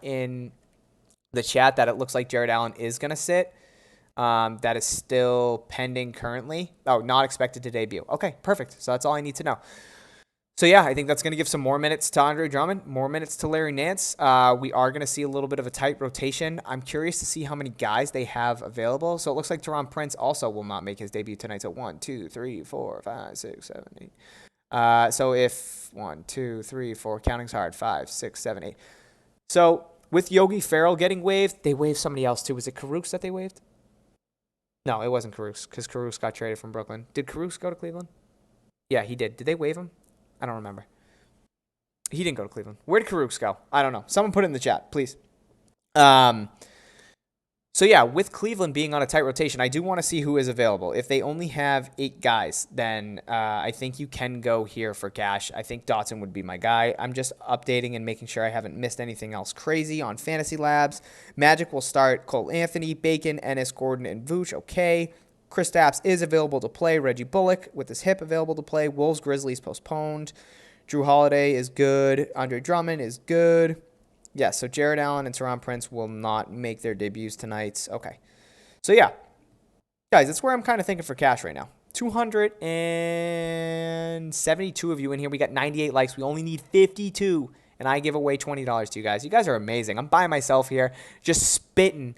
in the chat that it looks like Jarrett Allen is going to sit. That is still pending currently. Oh, not expected to debut. Okay, perfect. So that's all I need to know. So, yeah, I think that's going to give some more minutes to Andre Drummond, more minutes to Larry Nance. We are going to see a little bit of a tight rotation. I'm curious to see how many guys they have available. So, it looks like Teron Prince also will not make his debut tonight. So, 1, 2, 3, 4, 5, 6, 7, 8. So if 1, 2, 3, 4, counting's hard, 5, 6, 7, 8. So with Yogi Ferrell getting waived, they waived somebody else too. Was it Karooks that they waived? No, it wasn't Karooks because Karooks got traded from Brooklyn. Did Karooks go to Cleveland? Yeah, he did. Did they waive him? I don't remember. He didn't go to Cleveland. Where did Karooks go? I don't know. Someone put it in the chat, please. So yeah, with Cleveland being on a tight rotation, I do want to see who is available. If they only have 8 guys, then I think you can go here for cash. I think Dotson would be my guy. I'm just updating and making sure I haven't missed anything else crazy on Fantasy Labs. Magic will start Cole Anthony, Bacon, Ennis, Gordon, and Vooch. Okay. Kristaps is available to play. Reggie Bullock with his hip available to play. Wolves, Grizzlies postponed. Drew Holiday is good. Andre Drummond is good. Yeah, so Jarrett Allen and Teron Prince will not make their debuts tonight. Okay. So, yeah. Guys, that's where I'm kind of thinking for cash right now. 272 of you in here. We got 98 likes. We only need 52. And I give away $20 to you guys. You guys are amazing. I'm by myself here just spitting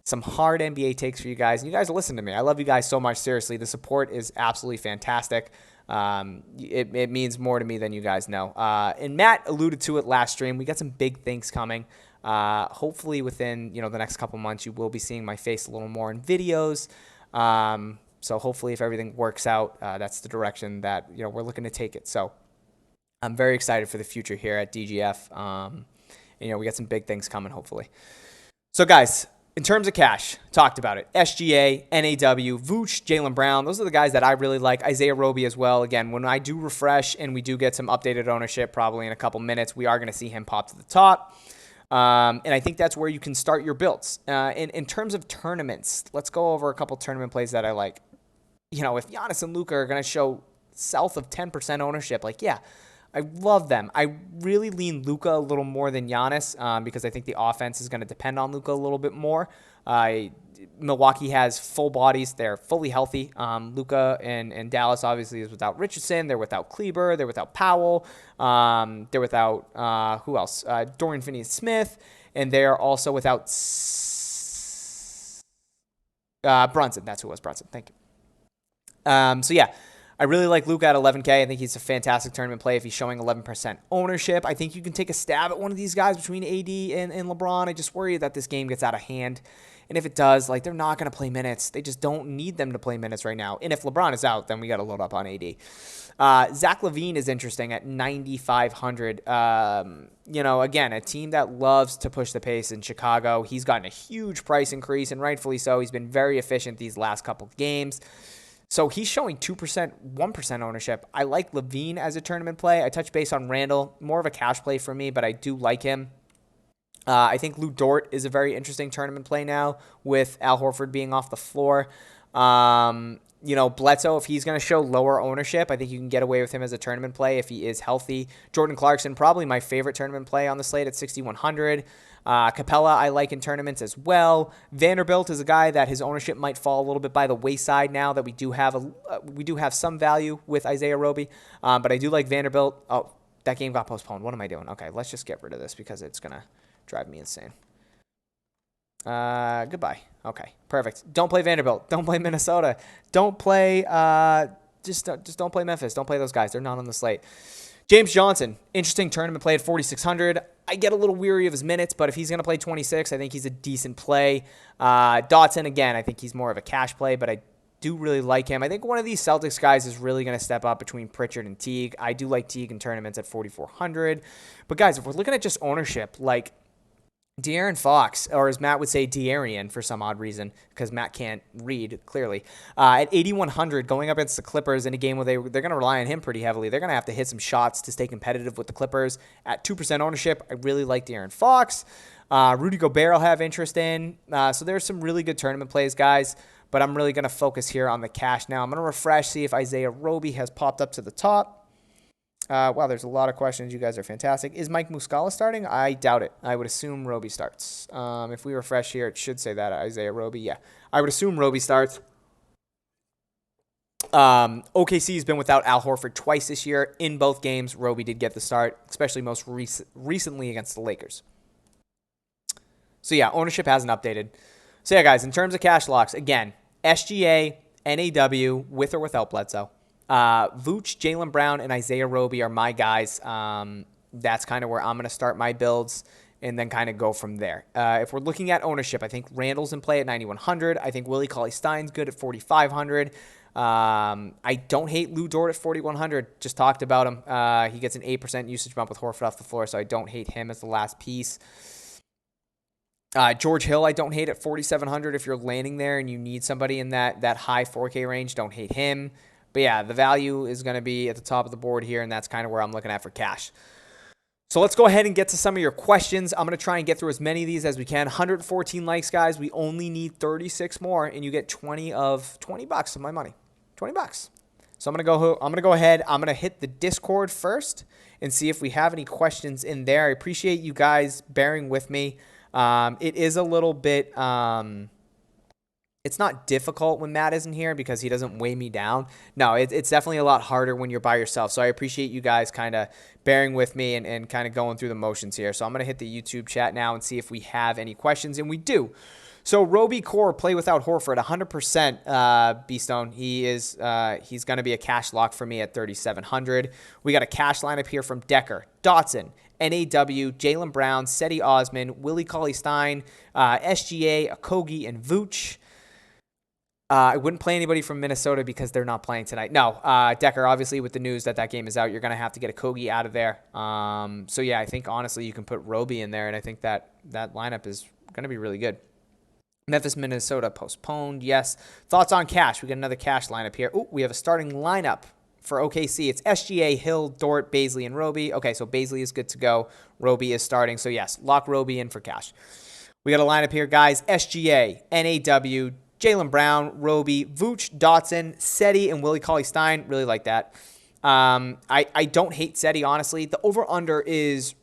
some hard NBA takes for you guys. And you guys listen to me. I love you guys so much. Seriously, the support is absolutely fantastic. It means more to me than you guys know. And Matt alluded to it last stream. We got some big things coming. Hopefully within, the next couple months, you will be seeing my face a little more in videos. So hopefully if everything works out, that's the direction that, we're looking to take it. So I'm very excited for the future here at DGF. We got some big things coming, hopefully. So guys, in terms of cash, talked about it. SGA, NAW, Vooch, Jaylen Brown. Those are the guys that I really like. Isaiah Roby as well. Again, when I do refresh and we do get some updated ownership, probably in a couple minutes, we are going to see him pop to the top. And I think that's where you can start your builds. In terms of tournaments, let's go over a couple tournament plays that I like. If Giannis and Luka are going to show south of 10% ownership, I love them. I really lean Luka a little more than Giannis because I think the offense is going to depend on Luka a little bit more. Milwaukee has full bodies. They're fully healthy. Luka and Dallas obviously is without Richardson. They're without Kleber. They're without Powell. They're without, who else? Dorian Finney-Smith. And they're also without Brunson. That's who it was, Brunson. Thank you. So, yeah. I really like Luka at 11K. I think he's a fantastic tournament play if he's showing 11% ownership. I think you can take a stab at one of these guys between AD and LeBron. I just worry that this game gets out of hand. And if it does, they're not going to play minutes. They just don't need them to play minutes right now. And if LeBron is out, then we got to load up on AD. Zach LaVine is interesting at 9,500. Again, a team that loves to push the pace in Chicago. He's gotten a huge price increase, and rightfully so. He's been very efficient these last couple of games. So he's showing 2%, 1% ownership. I like LaVine as a tournament play. I touch base on Randall. More of a cash play for me, but I do like him. I think Lou Dort is a very interesting tournament play now with Al Horford being off the floor. Bledsoe, if he's going to show lower ownership, I think you can get away with him as a tournament play if he is healthy. Jordan Clarkson, probably my favorite tournament play on the slate at 6,100. Capella, I like in tournaments as well. Vanderbilt is a guy that his ownership might fall a little bit by the wayside now that we do have some value with Isaiah Roby. But I do like Vanderbilt. Oh, that game got postponed. What am I doing? Okay, let's just get rid of this because it's going to drive me insane. Goodbye. Okay, perfect. Don't play Vanderbilt. Don't play Minnesota. Don't play, just don't play Memphis. Don't play those guys. They're not on the slate. James Johnson, interesting tournament play at 4,600. I get a little weary of his minutes, but if he's going to play 26, I think he's a decent play. Dotson, again, I think he's more of a cash play, but I do really like him. I think one of these Celtics guys is really going to step up between Pritchard and Teague. I do like Teague in tournaments at 4,400. But guys, if we're looking at just ownership, De'Aaron Fox, or as Matt would say, De'Arian for some odd reason, because Matt can't read clearly, at 8,100 going up against the Clippers in a game where they're going to rely on him pretty heavily. They're going to have to hit some shots to stay competitive with the Clippers. At 2% ownership, I really like De'Aaron Fox. Rudy Gobert I'll have interest in. So there's some really good tournament plays, guys, but I'm really going to focus here on the cash now. I'm going to refresh, see if Isaiah Roby has popped up to the top. Wow, there's a lot of questions. You guys are fantastic. Is Mike Muscala starting? I doubt it. I would assume Roby starts. If we refresh here, it should say that Isaiah Roby. Yeah, I would assume Roby starts. OKC has been without Al Horford twice this year. In both games, Roby did get the start, especially most recently against the Lakers. So yeah, ownership hasn't updated. So yeah, guys, in terms of cash locks, again, SGA, NAW, with or without Bledsoe. Vooch, Jaylen Brown, and Isaiah Roby are my guys. That's kind of where I'm going to start my builds and then kind of go from there. If we're looking at ownership, I think Randall's in play at 9,100. I think Willie Cauley-Stein's good at 4,500. I don't hate Lou Dort at 4,100. Just talked about him. He gets an 8% usage bump with Horford off the floor, so I don't hate him as the last piece. George Hill, I don't hate at 4,700. If you're landing there and you need somebody in that high 4K range, don't hate him. But yeah, the value is going to be at the top of the board here, and that's kind of where I'm looking at for cash. So let's go ahead and get to some of your questions. I'm going to try and get through as many of these as we can. 114 likes, guys. We only need 36 more, and you get 20 bucks of my money. 20 bucks. So I'm going to go ahead. I'm going to hit the Discord first and see if we have any questions in there. I appreciate you guys bearing with me. It is a little bit, it's not difficult when Matt isn't here because he doesn't weigh me down. No, it's definitely a lot harder when you're by yourself. So I appreciate you guys kind of bearing with me and kind of going through the motions here. So I'm going to hit the YouTube chat now and see if we have any questions, and we do. So Roby Core, play without Horford, 100%, B-Stone. He's going to be a cash lock for me at 3,700. We got a cash lineup here from Decker, Dotson, NAW, Jaylen Brown, Cedi Osman, Willie Cauley-Stein, SGA, Okogie, and Vooch. I wouldn't play anybody from Minnesota because they're not playing tonight. No, Decker, obviously, with the news that game is out, you're going to have to get Okogie out of there. So, yeah, I think, honestly, you can put Roby in there, and I think that lineup is going to be really good. Memphis, Minnesota, postponed, yes. Thoughts on cash? We got another cash lineup here. Ooh, we have a starting lineup for OKC. It's SGA, Hill, Dort, Bazley, and Roby. Okay, so Bazley is good to go. Roby is starting. So, yes, lock Roby in for cash. We got a lineup here, guys. SGA, NAW, Jaylen Brown, Roby, Vooch, Dotson, Cedi, and Willie Cauley-Stein. Really like that. I don't hate Cedi, honestly. The over-under is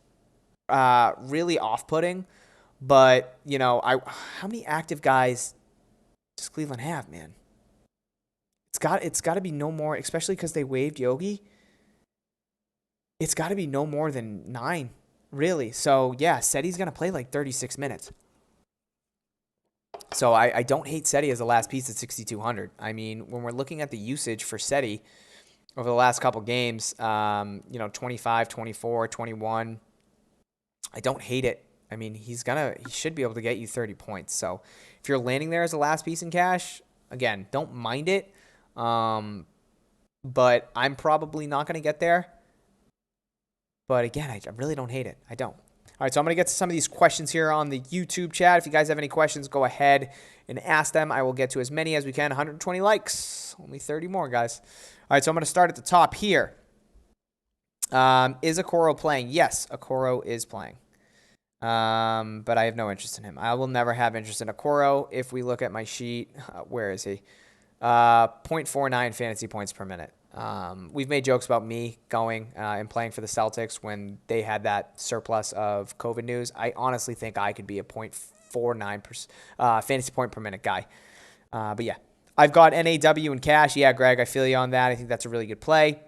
really off-putting. But, you know, how many active guys does Cleveland have, man? It's got to be no more, especially because they waived Yogi. It's got to be no more than 9, really. So, yeah, Cedi's going to play like 36 minutes. So I don't hate Cedi as the last piece at 6,200. I mean, when we're looking at the usage for Cedi over the last couple games, 25, 24, 21, I don't hate it. I mean, he should be able to get you 30 points. So if you're landing there as a last piece in cash, again, don't mind it. But I'm probably not going to get there. But again, I really don't hate it. I don't. All right, so I'm going to get to some of these questions here on the YouTube chat. If you guys have any questions, go ahead and ask them. I will get to as many as we can. 120 likes. Only 30 more, guys. All right, so I'm going to start at the top here. Is Okoro playing? Yes, Okoro is playing. But I have no interest in him. I will never have interest in Okoro. If we look at my sheet, where is he? 0.49 fantasy points per minute. We've made jokes about me going and playing for the Celtics when they had that surplus of COVID news. I honestly think I could be a 0.49 fantasy point per minute guy. But yeah, I've got NAW and cash. Yeah, Greg, I feel you on that. I think that's a really good play.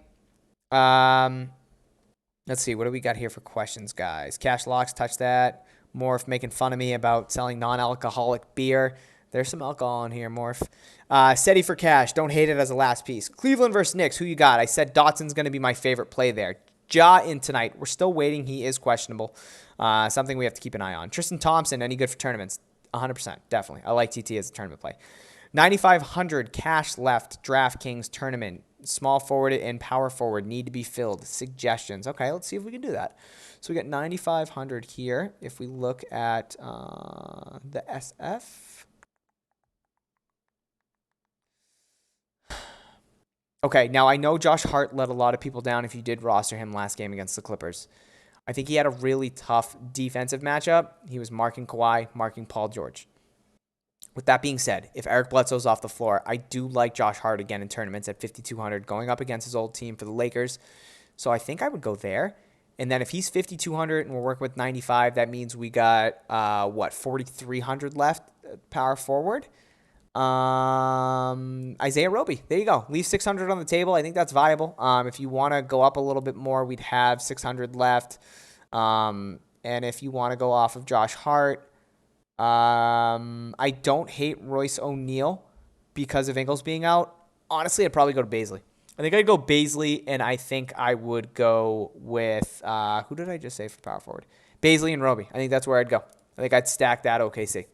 Let's see. What do we got here for questions, guys? Cash locks, touch that. Morph making fun of me about selling non-alcoholic beer. There's some alcohol in here, Morph. Cedi for cash. Don't hate it as a last piece. Cleveland versus Knicks. Who you got? I said Dotson's going to be my favorite play there. Ja in tonight. We're still waiting. He is questionable. Something we have to keep an eye on. Tristan Thompson, any good for tournaments? 100%. Definitely. I like TT as a tournament play. 9,500 cash left. Draftkings tournament. Small forward and power forward need to be filled. Suggestions. Okay, let's see if we can do that. So we got 9,500 here. If we look at the SF. Okay, now I know Josh Hart let a lot of people down if you did roster him last game against the Clippers. I think he had a really tough defensive matchup. He was marking Kawhi, marking Paul George. With that being said, if Eric Bledsoe's off the floor, I do like Josh Hart again in tournaments at 5,200, going up against his old team for the Lakers. So I think I would go there. And then if he's 5,200 and we're working with 95, that means we got, 4,300 left power forward. Isaiah Roby. There you go. Leave 600 on the table. I think that's viable. If you want to go up a little bit more, we'd have 600 left. And if you want to go off of Josh Hart, I don't hate Royce O'Neal because of Ingles being out. Honestly, I'd probably go to Bazley. I think I'd go Baisley, and I think I would go with who did I just say for power forward? Baisley and Roby. I think that's where I'd go. I think I'd stack that OKC.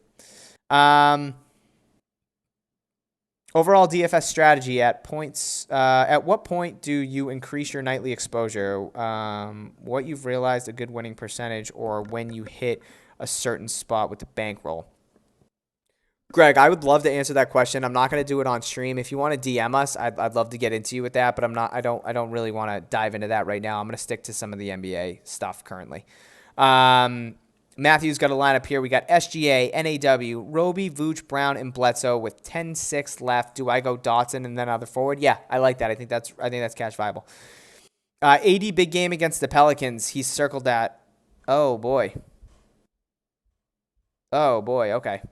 Overall DFS strategy at points. At what point do you increase your nightly exposure? What you've realized a good winning percentage, or when you hit a certain spot with the bankroll. Greg, I would love to answer that question. I'm not going to do it on stream. If you want to DM us, I'd love to get into you with that, but I'm not. I don't really want to dive into that right now. I'm going to stick to some of the NBA stuff currently. Matthew's got a lineup here. We got SGA, NAW, Roby, Vooch, Brown, and Bledsoe with 10-6 left. Do I go Dotson and then other forward? Yeah, I like that. I think that's cash viable. AD big game against the Pelicans. He's circled that. Oh boy. Okay.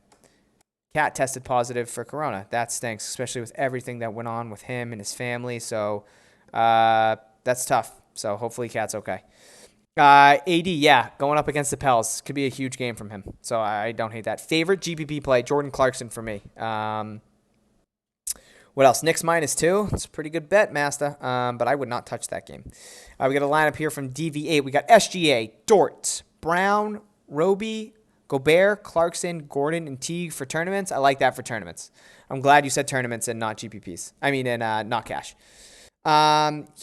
Cat tested positive for corona. That stinks, especially with everything that went on with him and his family. So that's tough. So hopefully Cat's okay. AD, yeah, going up against the Pels. Could be a huge game from him. So I don't hate that. Favorite GPP play, Jordan Clarkson for me. What else? Knicks -2. It's a pretty good bet, Master. But I would not touch that game. We got a lineup here from DV8. We got SGA, Dort, Brown, Roby, Gobert, Clarkson, Gordon, and Teague for tournaments. I like that for tournaments. I'm glad you said tournaments and not GPPs. I mean, and not cash.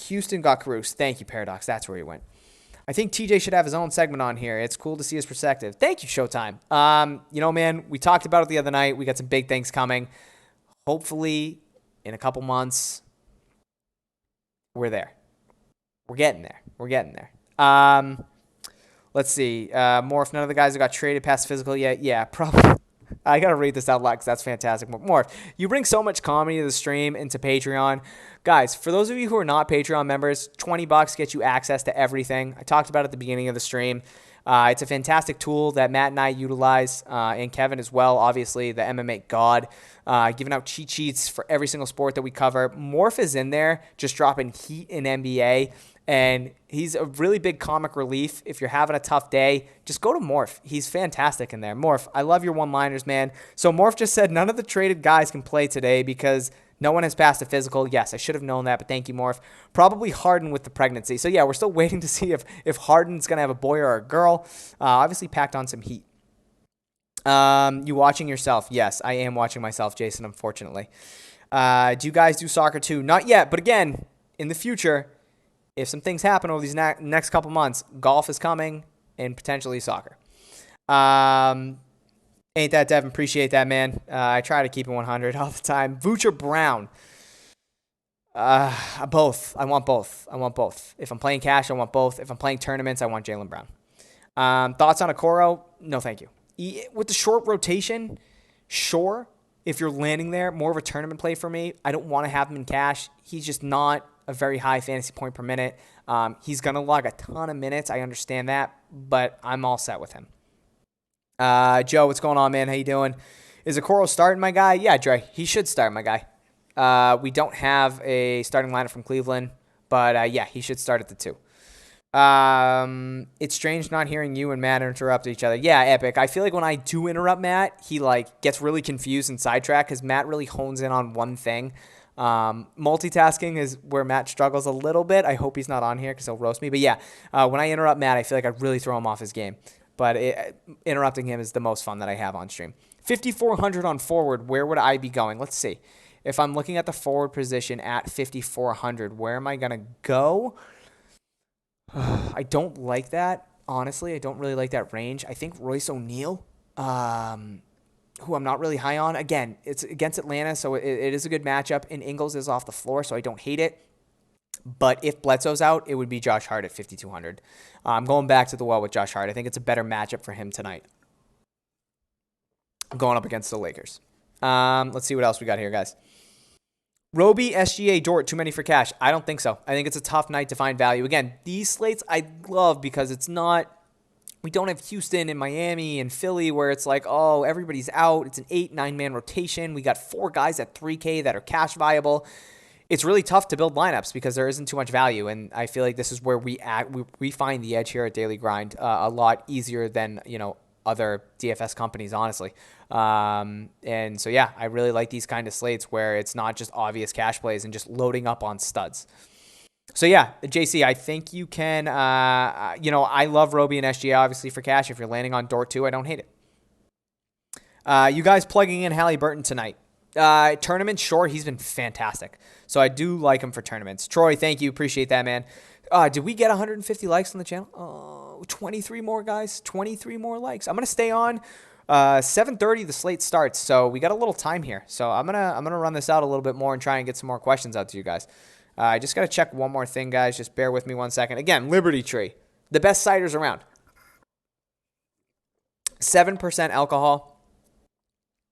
Houston got Caruso. Thank you, Paradox. That's where he went. I think TJ should have his own segment on here. It's cool to see his perspective. Thank you, Showtime. Man, we talked about it the other night. We got some big things coming. Hopefully, in a couple months, we're there. We're getting there. Let's see. Morph, none of the guys that got traded past physical yet. Yeah, probably. I got to read this out loud because that's fantastic. Morph, you bring so much comedy to the stream and to Patreon. Guys, for those of you who are not Patreon members, $20 gets you access to everything. I talked about it at the beginning of the stream. It's a fantastic tool that Matt and I utilize, and Kevin as well, obviously, the MMA god, giving out cheat sheets for every single sport that we cover. Morph is in there just dropping heat in NBA. And he's a really big comic relief. If you're having a tough day, just go to Morph. He's fantastic in there. Morph, I love your one-liners, man. So Morph just said none of the traded guys can play today because no one has passed a physical. Yes, I should have known that, but thank you, Morph. Probably Harden with the pregnancy. So, yeah, we're still waiting to see if Harden's going to have a boy or a girl. Obviously packed on some heat. You watching yourself? Yes, I am watching myself, Jason, unfortunately. Do you guys do soccer too? Not yet, but again, in the future, if some things happen over these next couple months, golf is coming and potentially soccer. Ain't that, Devin? Appreciate that, man. I try to keep it 100 all the time. Vooch or Brown? Both. I want both. If I'm playing cash, I want both. If I'm playing tournaments, I want Jaylen Brown. Thoughts on Okoro? No, thank you. With the short rotation, sure. If you're landing there, more of a tournament play for me. I don't want to have him in cash. He's just not a very high fantasy point per minute. He's going to log a ton of minutes. I understand that, but I'm all set with him. Joe, what's going on, man? How you doing? Is Okoro starting, my guy? Yeah, Dre, he should start, my guy. We don't have a starting lineup from Cleveland, but yeah, he should start at the 2. It's strange not hearing you and Matt interrupt each other. Yeah, Epic. I feel like when I do interrupt Matt, he gets really confused and sidetracked because Matt really hones in on one thing. Multitasking is where Matt struggles a little bit. I hope he's not on here because he'll roast me. But yeah, when I interrupt Matt, I feel like I really throw him off his game. But interrupting him is the most fun that I have on stream. 5,400 on forward. Where would I be going? Let's see. If I'm looking at the forward position at 5,400, where am I going to go? I don't like that. Honestly, I don't really like that range. I think Royce O'Neal, who I'm not really high on. Again, it's against Atlanta, so it is a good matchup. And Ingles is off the floor, so I don't hate it. But if Bledsoe's out, it would be Josh Hart at 5,200. I'm going back to the well with Josh Hart. I think it's a better matchup for him tonight. I'm going up against the Lakers. Let's see what else we got here, guys. Roby, SGA, Dort, too many for cash. I don't think so. I think it's a tough night to find value. Again, these slates I love because it's not, we don't have Houston and Miami and Philly where it's like, oh, everybody's out. It's an 8-9-man rotation. We got 4 guys at 3K that are cash viable. It's really tough to build lineups because there isn't too much value, and I feel like this is where we find the edge here at Daily Grind a lot easier than other DFS companies, honestly. And so, yeah, I really like these kind of slates where it's not just obvious cash plays and just loading up on studs. So, yeah, JC, I think you can, I love Roby and SGA, obviously, for cash. If you're landing on Dort, too, I don't hate it. You guys plugging in Halliburton tonight. Tournament, sure, he's been fantastic. So I do like him for tournaments. Troy, thank you. Appreciate that, man. Did we get 150 likes on the channel? Oh, 23 more, guys. 23 more likes. I'm going to stay on. 7:30, the slate starts, so we got a little time here. So I'm gonna run this out a little bit more and try and get some more questions out to you guys. I just got to check one more thing, guys. Just bear with me 1 second. Again, Liberty Tree, the best ciders around. 7% alcohol.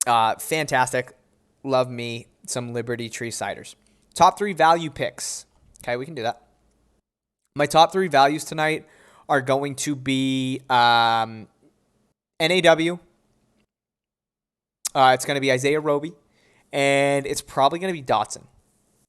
Fantastic. Love me some Liberty Tree ciders. Top 3 value picks. Okay, we can do that. My top 3 values tonight are going to be NAW. It's going to be Isaiah Roby, and it's probably going to be Dotson.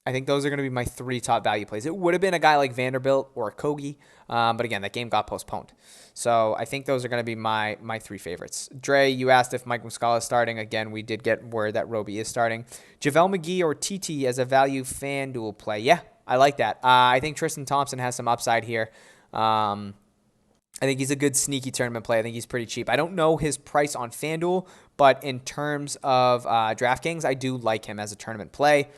I think those are going to be my 3 top value plays. It would have been a guy like Vanderbilt or a Kogi, but again, that game got postponed. So I think those are going to be my 3 favorites. Dre, you asked if Mike Muscala is starting. Again, we did get word that Roby is starting. JaVale McGee or TT as a value FanDuel play. Yeah, I like that. I think Tristan Thompson has some upside here. I think he's a good sneaky tournament play. I think he's pretty cheap. I don't know his price on FanDuel, but in terms of DraftKings, I do like him as a tournament play.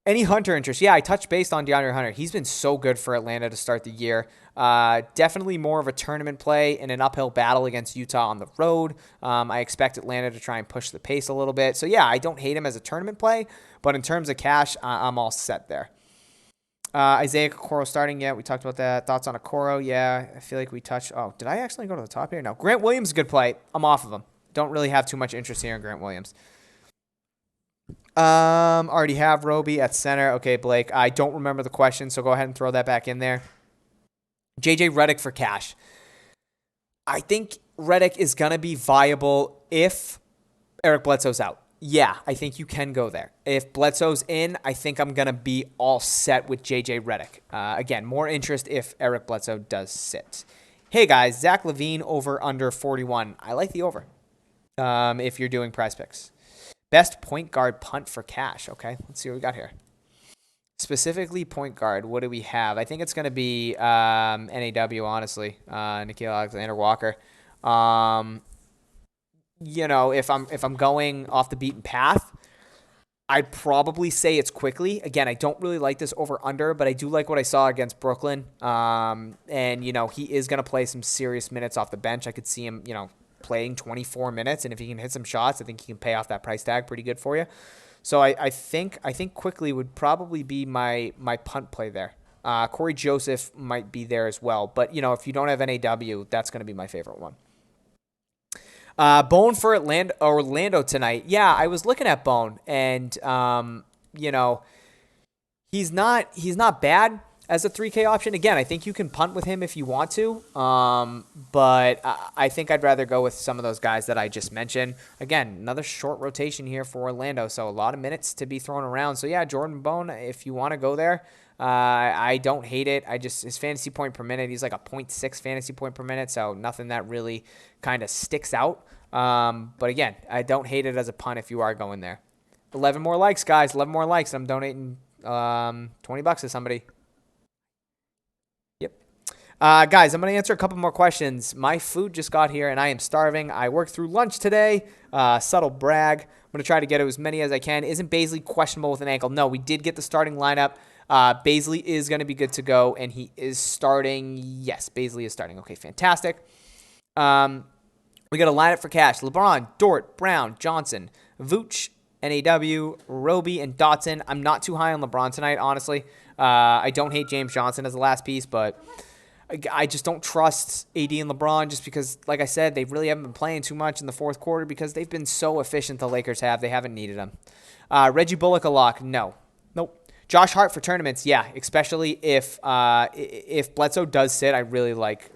Any Hunter interest? Yeah, I touched base on DeAndre Hunter. He's been so good for Atlanta to start the year. Definitely more of a tournament play in an uphill battle against Utah on the road. I expect Atlanta to try and push the pace a little bit. So, yeah, I don't hate him as a tournament play, but in terms of cash, I'm all set there. Isaiah Okoro starting. Yeah, we talked about that. Thoughts on Okoro? Yeah, I feel like we touched. Oh, did I actually go to the top here? No. Grant Williams is a good play. I'm off of him. Don't really have too much interest here in Grant Williams. Already have Roby at center. Okay, Blake. I don't remember the question, so go ahead and throw that back in there. JJ Redick for cash. I think Redick is going to be viable if Eric Bledsoe's out. Yeah, I think you can go there. If Bledsoe's in, I think I'm going to be all set with JJ Redick. Again, more interest if Eric Bledsoe does sit. Hey, guys, Zach LaVine over under 41. I like the over if you're doing prize picks. Best point guard punt for cash. Okay, let's see what we got here. Specifically point guard, what do we have? I think it's going to be NAW, honestly. Nickeil Alexander-Walker. If I'm going off the beaten path, I'd probably say it's quickly. Again, I don't really like this over-under, but I do like what I saw against Brooklyn. And, he is going to play some serious minutes off the bench. I could see him, playing 24 minutes, and if he can hit some shots, I think he can pay off that price tag pretty good for you. So I think quickly would probably be my punt play there. Corey Joseph might be there as well, but if you don't have NAW, that's going to be my favorite one. Bone for Orlando tonight. Yeah, I was looking at Bone, and he's not bad as a 3K option. Again, I think you can punt with him if you want to, but I think I'd rather go with some of those guys that I just mentioned. Again, another short rotation here for Orlando, so a lot of minutes to be thrown around. So, yeah, Jordan Bone, if you want to go there, I don't hate it. His fantasy point per minute, he's like a 0.6 fantasy point per minute, so nothing that really kind of sticks out. But, again, I don't hate it as a punt if you are going there. 11 more likes, guys. 11 more likes. I'm donating $20 to somebody. Guys, I'm going to answer a couple more questions. My food just got here, and I am starving. I worked through lunch today. Subtle brag. I'm going to try to get as many as I can. Isn't Bazley questionable with an ankle? No, we did get the starting lineup. Bazley is going to be good to go, and he is starting. Yes, Bazley is starting. Okay, fantastic. We got a lineup for cash. LeBron, Dort, Brown, Johnson, Vooch, NAW, Roby, and Dotson. I'm not too high on LeBron tonight, honestly. I don't hate James Johnson as the last piece, but I just don't trust AD and LeBron just because, like I said, they really haven't been playing too much in the fourth quarter because they've been so efficient, the Lakers have. They haven't needed them. Reggie Bullock a lock? No. Nope. Josh Hart for tournaments? Yeah, especially if Bledsoe does sit. I really like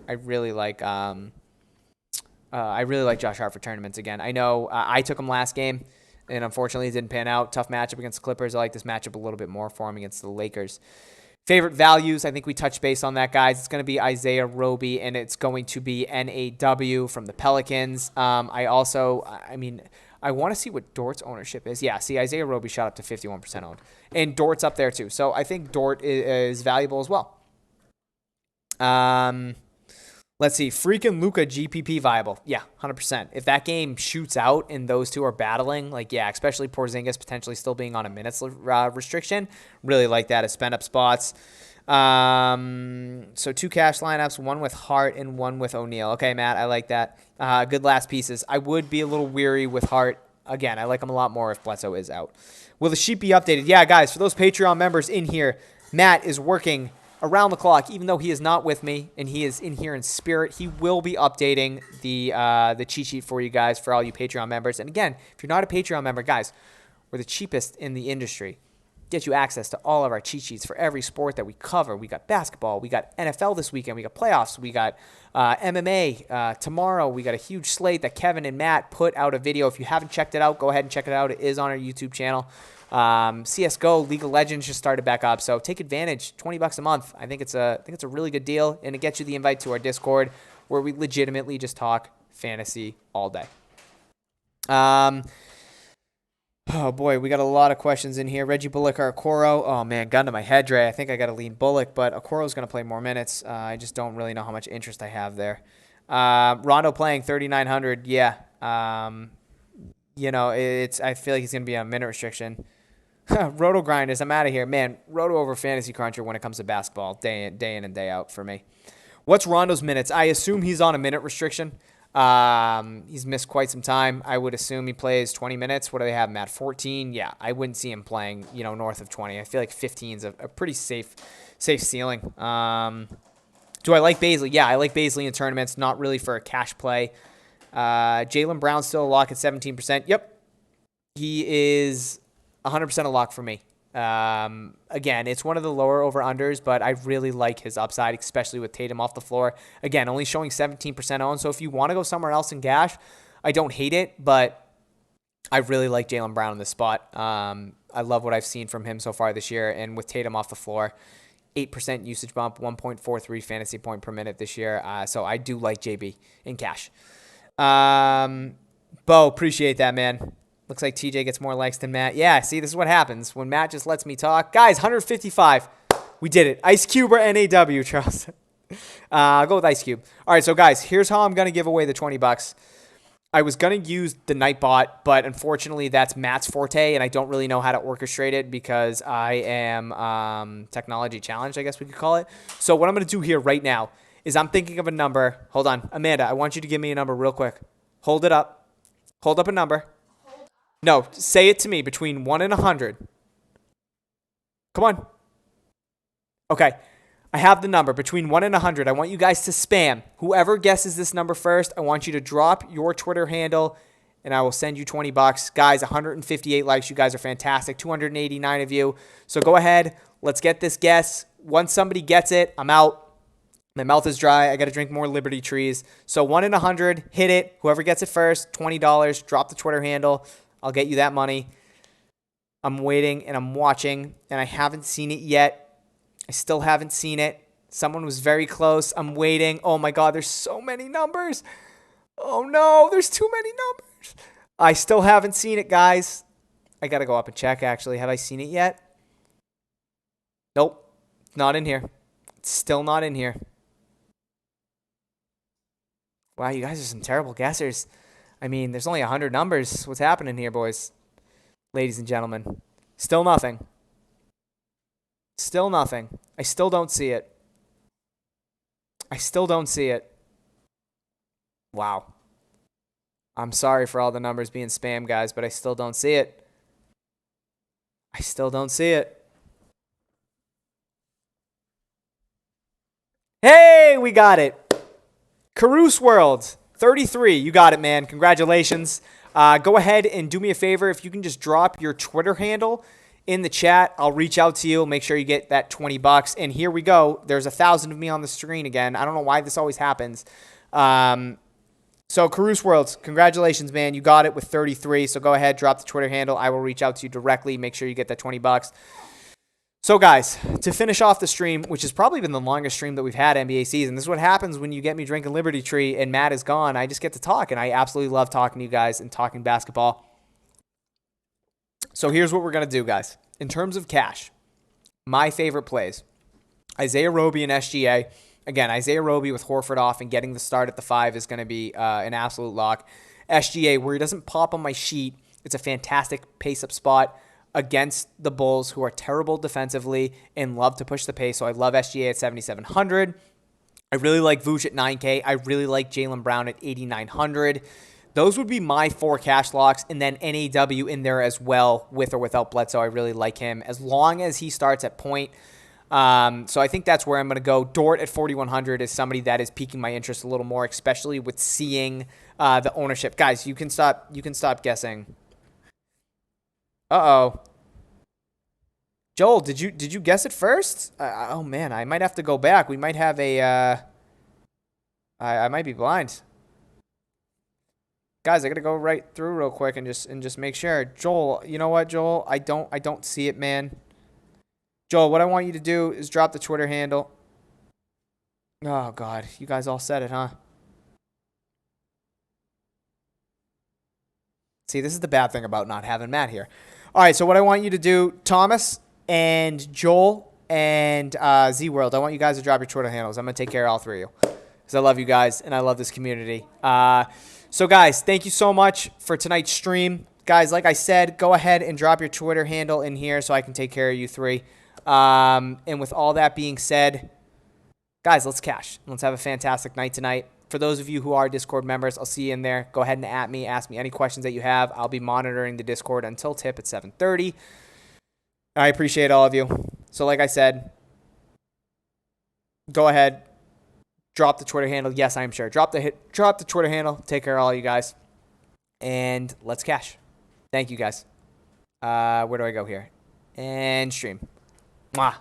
Josh Hart for tournaments again. I know I took him last game, and unfortunately it didn't pan out. Tough matchup against the Clippers. I like this matchup a little bit more for him against the Lakers. Favorite values, I think we touched base on that, guys. It's going to be Isaiah Roby, and it's going to be NAW from the Pelicans. I want to see what Dort's ownership is. Yeah, see, Isaiah Roby shot up to 51% owned. And Dort's up there, too. So I think Dort is valuable as well. Let's see. Freaking Luka GPP viable. Yeah, 100%. If that game shoots out and those two are battling, especially Porzingis potentially still being on a minutes restriction, really like that as spend up spots. So 2 cash lineups, one with Hart and one with O'Neal. Okay, Matt, I like that. Good last pieces. I would be a little weary with Hart. Again, I like him a lot more if Bledsoe is out. Will the sheet be updated? Yeah, guys, for those Patreon members in here, Matt is working around the clock, even though he is not with me and he is in here in spirit. He will be updating the cheat sheet for you guys, for all you Patreon members. And again, if you're not a Patreon member, guys, we're the cheapest in the industry. Get you access to all of our cheat sheets for every sport that we cover. We got basketball, we got NFL this weekend, we got playoffs, we got MMA tomorrow. We got a huge slate that Kevin and Matt put out a video. If you haven't checked it out, go ahead and check it out. It is on our YouTube channel. CSGO, League of Legends just started back up, so take advantage. $20 a month. I think it's a really good deal, and it gets you the invite to our Discord, where we legitimately just talk fantasy all day. Oh boy, we got a lot of questions in here. Reggie Bullock or Okoro? Oh man, gun to my head, Dre. I think I got to lean Bullock, but Okoro's going to play more minutes. I just don't really know how much interest I have there. Rondo playing 3,900. Yeah. I feel like he's going to be on a minute restriction. Roto grinders, I'm out of here. Man, Roto over Fantasy Cruncher when it comes to basketball, day in and day out for me. What's Rondo's minutes? I assume he's on a minute restriction. He's missed quite some time. I would assume he plays 20 minutes. What do they have, Matt? 14? Yeah, I wouldn't see him playing, north of 20. I feel like 15 is a pretty safe ceiling. Do I like Baisley? Yeah, I like Baisley in tournaments, not really for a cash play. Jaylen Brown still a lock at 17%. Yep. He is 100% a lock for me. Again, it's one of the lower over-unders, but I really like his upside, especially with Tatum off the floor. Again, only showing 17% owned, so if you want to go somewhere else in cash, I don't hate it, but I really like Jaylen Brown in this spot. I love what I've seen from him so far this year, and with Tatum off the floor, 8% usage bump, 1.43 fantasy point per minute this year, so I do like JB in cash. Bo, appreciate that, man. Looks like TJ gets more likes than Matt. Yeah, see, this is what happens when Matt just lets me talk. Guys, 155. We did it. Ice Cube or NAW, Charles? I'll go with Ice Cube. All right, so guys, here's how I'm going to give away the $20. I was going to use the Nightbot, but unfortunately that's Matt's forte, and I don't really know how to orchestrate it because I am technology challenged, I guess we could call it. So what I'm going to do here right now is I'm thinking of a number. Hold on. Amanda, I want you to give me a number real quick. Hold it up. Hold up a number. No, say it to me between 1 and 100. Come on. Okay. I have the number between 1 and 100. I want you guys to spam. Whoever guesses this number first, I want you to drop your Twitter handle, and I will send you $20. Guys, 158 likes. You guys are fantastic. 289 of you. So go ahead. Let's get this guess. Once somebody gets it, I'm out. My mouth is dry. I got to drink more Liberty Trees. So 1 in 100, hit it. Whoever gets it first, $20. Drop the Twitter handle. I'll get you that money. I'm waiting and I'm watching, and I haven't seen it yet. I still haven't seen it. Someone was very close. I'm waiting. Oh, my God, there's so many numbers. Oh, no, there's too many numbers. I still haven't seen it, guys. I got to go up and check, actually. Have I seen it yet? Nope. Not in here. It's still not in here. Wow, you guys are some terrible guessers. I mean, there's only 100 numbers. What's happening here, boys? Ladies and gentlemen. Still nothing. Still nothing. I still don't see it. I still don't see it. Wow. I'm sorry for all the numbers being spam, guys, but I still don't see it. I still don't see it. Hey, we got it. Carouse World. 33. You got it, man. Congratulations. Go ahead and do me a favor. If you can just drop your Twitter handle in the chat, I'll reach out to you. Make sure you get that $20. And here we go. There's 1,000 of me on the screen again. I don't know why this always happens. So Carouse Worlds, congratulations, man. You got it with 33. So go ahead, drop the Twitter handle. I will reach out to you directly. Make sure you get that $20. So, guys, to finish off the stream, which has probably been the longest stream that we've had NBA season, this is what happens when you get me drinking Liberty Tree and Matt is gone. I just get to talk, and I absolutely love talking to you guys and talking basketball. So here's what we're going to do, guys. In terms of cash, my favorite plays, Isaiah Roby and SGA. Again, Isaiah Roby with Horford off and getting the start at the 5 is going to be an absolute lock. SGA, where he doesn't pop on my sheet, it's a fantastic pace-up spot against the Bulls, who are terrible defensively and love to push the pace. So I love SGA at 7,700. I really like Vooch at 9K. I really like Jaylen Brown at 8,900. Those would be my 4 cash locks, and then NAW in there as well, with or without Bledsoe. I really like him as long as he starts at point. So I think that's where I'm going to go. Dort at 4,100 is somebody that is piquing my interest a little more, especially with seeing the ownership. Guys, you can stop guessing. Uh-oh. Joel, did you guess it first? Oh, man, I might have to go back. We might have a I might be blind. Guys, I got to go right through real quick and just make sure. Joel, you know what, Joel? I don't see it, man. Joel, what I want you to do is drop the Twitter handle. Oh, God. You guys all said it, huh? See, this is the bad thing about not having Matt here. All right, so what I want you to do, Thomas and Joel and Z-World, I want you guys to drop your Twitter handles. I'm going to take care of all 3 of you because I love you guys and I love this community. So, guys, thank you so much for tonight's stream. Guys, like I said, go ahead and drop your Twitter handle in here so I can take care of you 3. And with all that being said, guys, let's cash. Let's have a fantastic night tonight. For those of you who are Discord members, I'll see you in there. Go ahead and at me. Ask me any questions that you have. I'll be monitoring the Discord until tip at 7:30. I appreciate all of you. So like I said, go ahead. Drop the Twitter handle. Yes, I am sure. Drop the Twitter handle. Take care of all you guys. And let's cash. Thank you, guys. Where do I go here? And stream. Mwah.